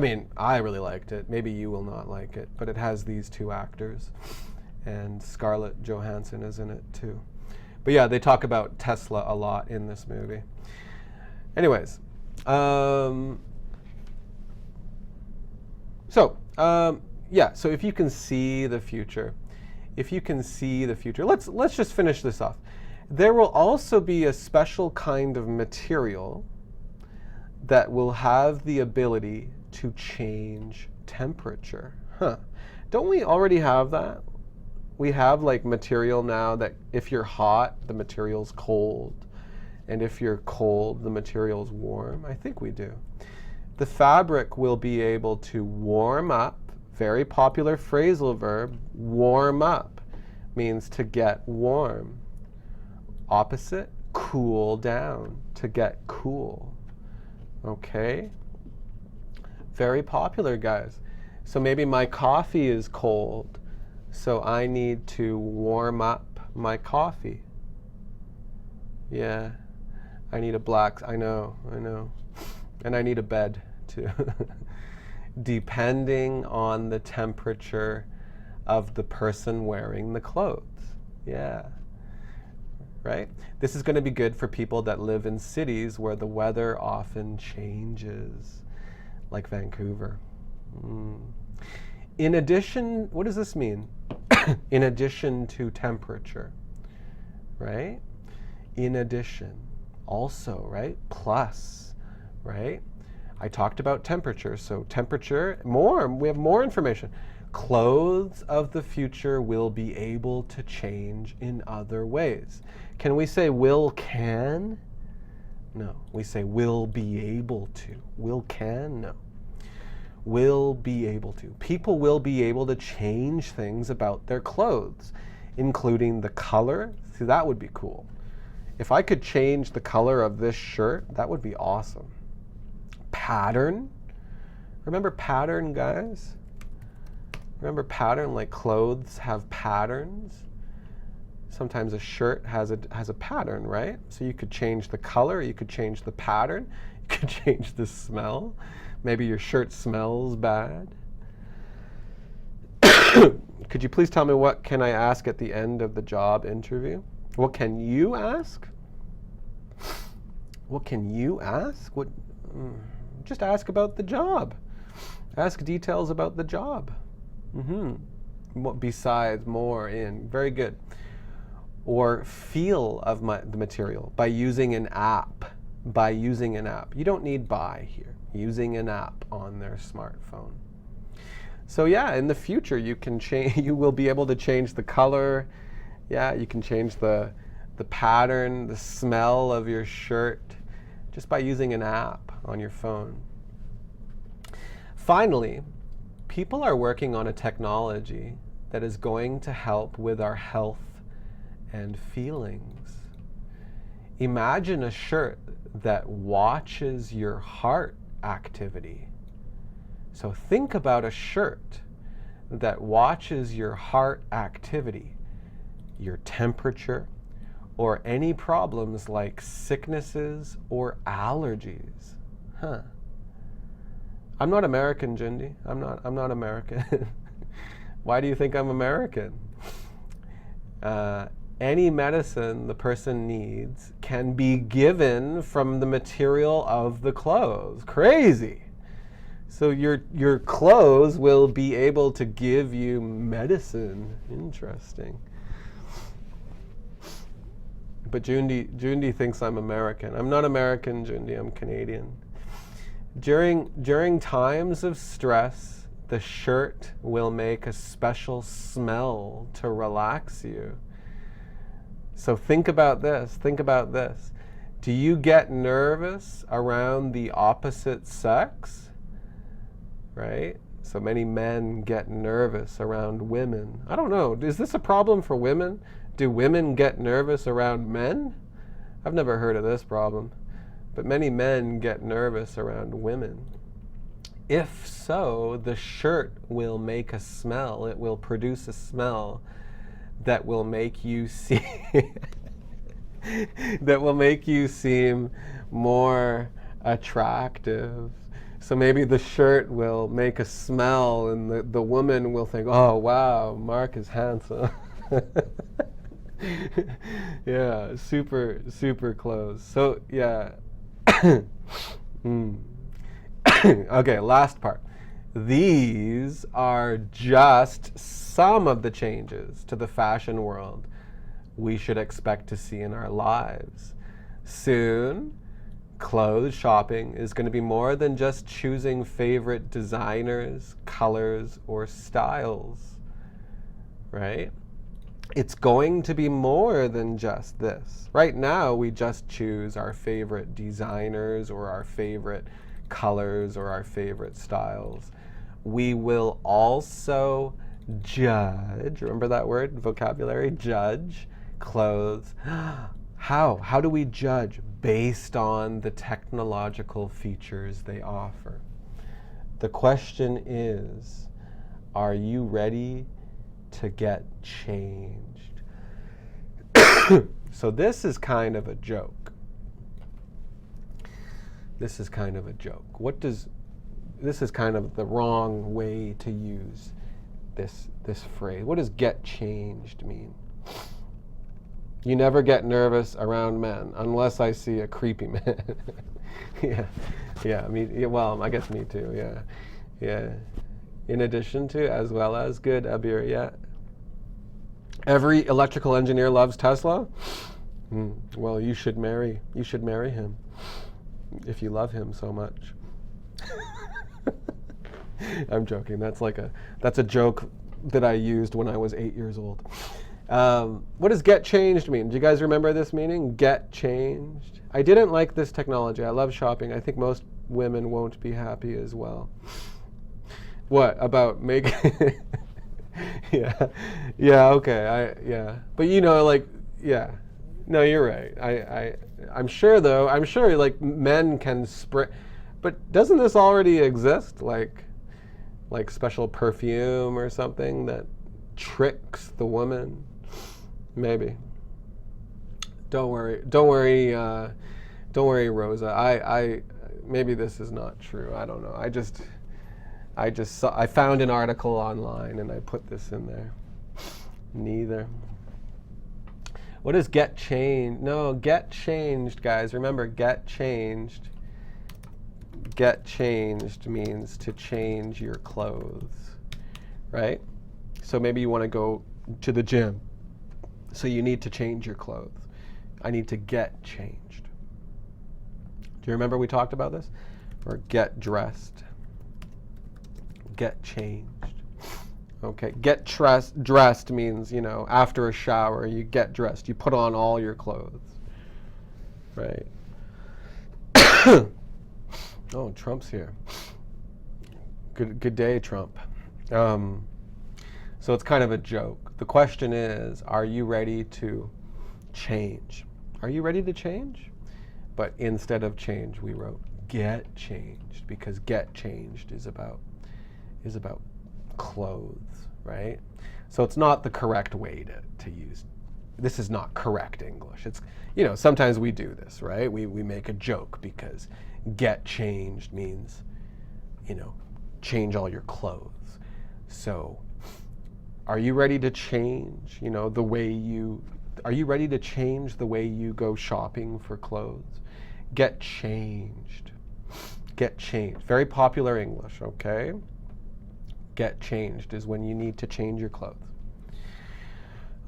mean, I really liked it. Maybe you will not like it, but it has these two actors, and Scarlett Johansson is in it too. But yeah, they talk about Tesla a lot in this movie. Anyways, so if you can see the future, let's just finish this off. There will also be a special kind of material that will have the ability to change temperature. Don't we already have that? We have like material now that if you're hot, the material's cold. And if you're cold, the material's warm. I think we do. The fabric will be able to warm up. Very popular phrasal verb, warm up, means to get warm. Opposite, cool down, to get cool. Okay? Very popular, guys. So maybe my coffee is cold, so I need to warm up my coffee. Yeah, I need a black, I know. And I need a bed too. Depending on the temperature of the person wearing the clothes. Yeah. Right? This is going to be good for people that live in cities where the weather often changes, like Vancouver. In addition, what does this mean? In addition to temperature, right? In addition, also, right? Plus, right? I talked about temperature, so temperature, we have more information. Clothes of the future will be able to change in other ways. Can we say can? No, we say will be able to. Will can? No. Will be able to. People will be able to change things about their clothes, including the color. See, that would be cool. If I could change the color of this shirt, that would be awesome. Pattern. Remember pattern, guys? Remember pattern, like clothes have patterns? Sometimes a shirt has a pattern, right? So you could change the color, you could change the pattern, you could change the smell. Maybe your shirt smells bad. Could you please tell me what can I ask at the end of the job interview? What can you ask? What can you ask? Just ask about the job. Ask details about the job. What besides, more, in. Very good. Or feel of the material by using an app. By using an app. You don't need by here. Using an app on their smartphone. So yeah, in the future you can change. You will be able to change the color. Yeah, you can change the pattern, the smell of your shirt, just by using an app on your phone. Finally, people are working on a technology that is going to help with our health and feelings. Imagine a shirt that watches your heart activity. So think about a shirt that watches your heart activity, your temperature, or any problems like sicknesses or allergies. I'm not American, Jindy. I'm not American. Why do you think I'm American? Any medicine the person needs can be given from the material of the clothes. Crazy. So your clothes will be able to give you medicine. Interesting. But Jundi thinks I'm American. I'm not American, Jundi. I'm Canadian. During times of stress, the shirt will make a special smell to relax you. So think about this. Think about this. Do you get nervous around the opposite sex? Right? So many men get nervous around women. I don't know. Is this a problem for women? Do women get nervous around men? I've never heard of this problem. But many men get nervous around women. If so, the shirt will make a smell. It will produce a smell that will make you see that will make you seem more attractive. So maybe the shirt will make a smell and the woman will think, oh wow, Mark is handsome. Yeah, super, super close. So, yeah. Mm. Okay, last part. These are just some of the changes to the fashion world we should expect to see in our lives. Soon, clothes shopping is going to be more than just choosing favorite designers, colors, or styles, right? It's going to be more than just this. Right now, we just choose our favorite designers or our favorite colors or our favorite styles. We will also judge, remember that word, vocabulary, judge, clothes. How do we judge? Based on the technological features they offer. The question is, are you ready to get changed? So this is kind of a joke. This is kind of a joke. This is kind of the wrong way to use this phrase. What does get changed mean? You never get nervous around men unless I see a creepy man. Well, I guess me too, yeah. In addition to, as well as, good, Abir, yeah. Every electrical engineer loves Tesla? Well, you should marry him if you love him so much. I'm joking. That's a joke that I used when I was 8 years old. What does get changed mean? Do you guys remember this meaning? Get changed. I didn't like this technology. I love shopping. I think most women won't be happy as well. What about making? Okay. But no, you're right. I'm sure though. I'm sure like men can spray, but doesn't this already exist? Like special perfume or something that tricks the woman? Maybe. Don't worry, Rosa. I maybe this is not true. I don't know. I found an article online and I put this in there. Neither. What does get changed? No, get changed, guys. Remember, get changed. Get changed means to change your clothes, right? So maybe you want to go to the gym. So you need to change your clothes. I need to get changed. Do you remember we talked about this? Or get dressed. Get changed. Okay, get dressed means, after a shower, you get dressed. You put on all your clothes, right? Oh, Trump's here. Good day, Trump. So it's kind of a joke. The question is, are you ready to change? Are you ready to change? But instead of change, we wrote get changed, because get changed is about clothes, right? So it's not the correct way to use. This is not correct English. It's, sometimes we do this, right? We make a joke because get changed means, change all your clothes. So are you ready to change, are you ready to change the way you go shopping for clothes? Get changed. Get changed. Very popular English, okay? Get changed is when you need to change your clothes.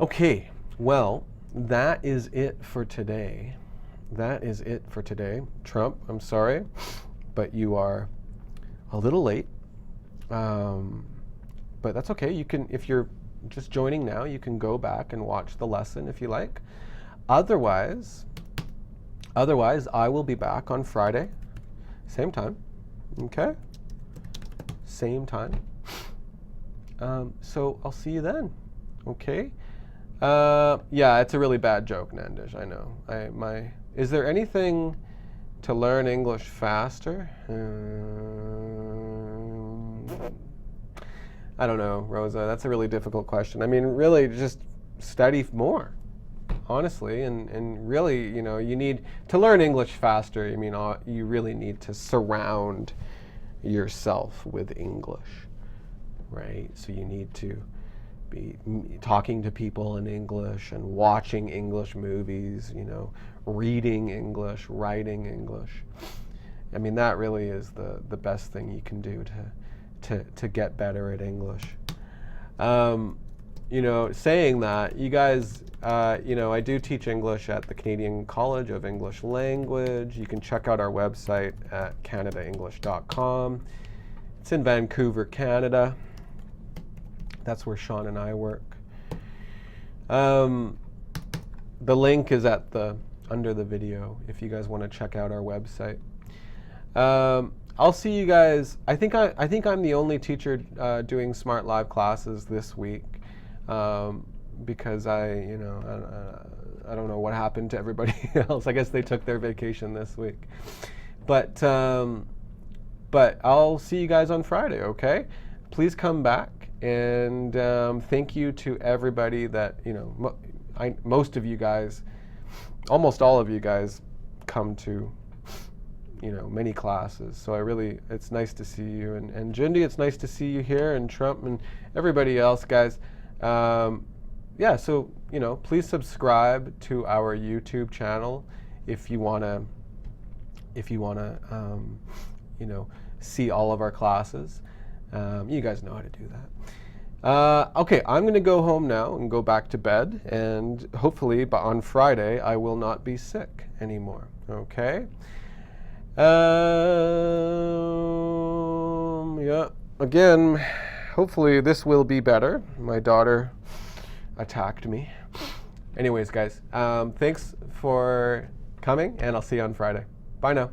Okay, well, that is it for today. Trump, I'm sorry, but you are a little late. But that's okay. You can, if you're just joining now, you can go back and watch the lesson if you like. Otherwise, I will be back on Friday, same time, okay? Same time. So I'll see you then, okay? Yeah, it's a really bad joke, Nandish, I know. Is there anything to learn English faster? I don't know, Rosa, that's a really difficult question. I mean, really just study more, honestly, and really, you need to learn English faster. I mean, you really need to surround yourself with English, right? So you need to be talking to people in English and watching English movies, you know, reading English, writing English. I mean, that really is the best thing you can do to get better at English. You know, saying that, you guys, you know, I do teach English at the Canadian College of English Language. You can check out our website at canadaenglish.com. It's in Vancouver, Canada. That's where Sean and I work. The link is at under the video if you guys want to check out our website. I'll see you guys. I think I'm the only teacher doing Smrt Live classes this week because I don't know what happened to everybody else. I guess they took their vacation this week. But I'll see you guys on Friday, okay? Please come back, and thank you to everybody that, you know, most of you guys, almost all of you guys come to, you know, many classes. So it's nice to see you. And Jindy, it's nice to see you here, and Trump and everybody else, guys. Yeah, so, you know, please subscribe to our YouTube channel if you wanna, you know, see all of our classes. You guys know how to do that. Okay, I'm gonna go home now and go back to bed, and hopefully on Friday I will not be sick anymore, okay? Yeah, again, hopefully this will be better. My daughter attacked me. Anyways, guys, thanks for coming, and I'll see you on Friday. Bye now.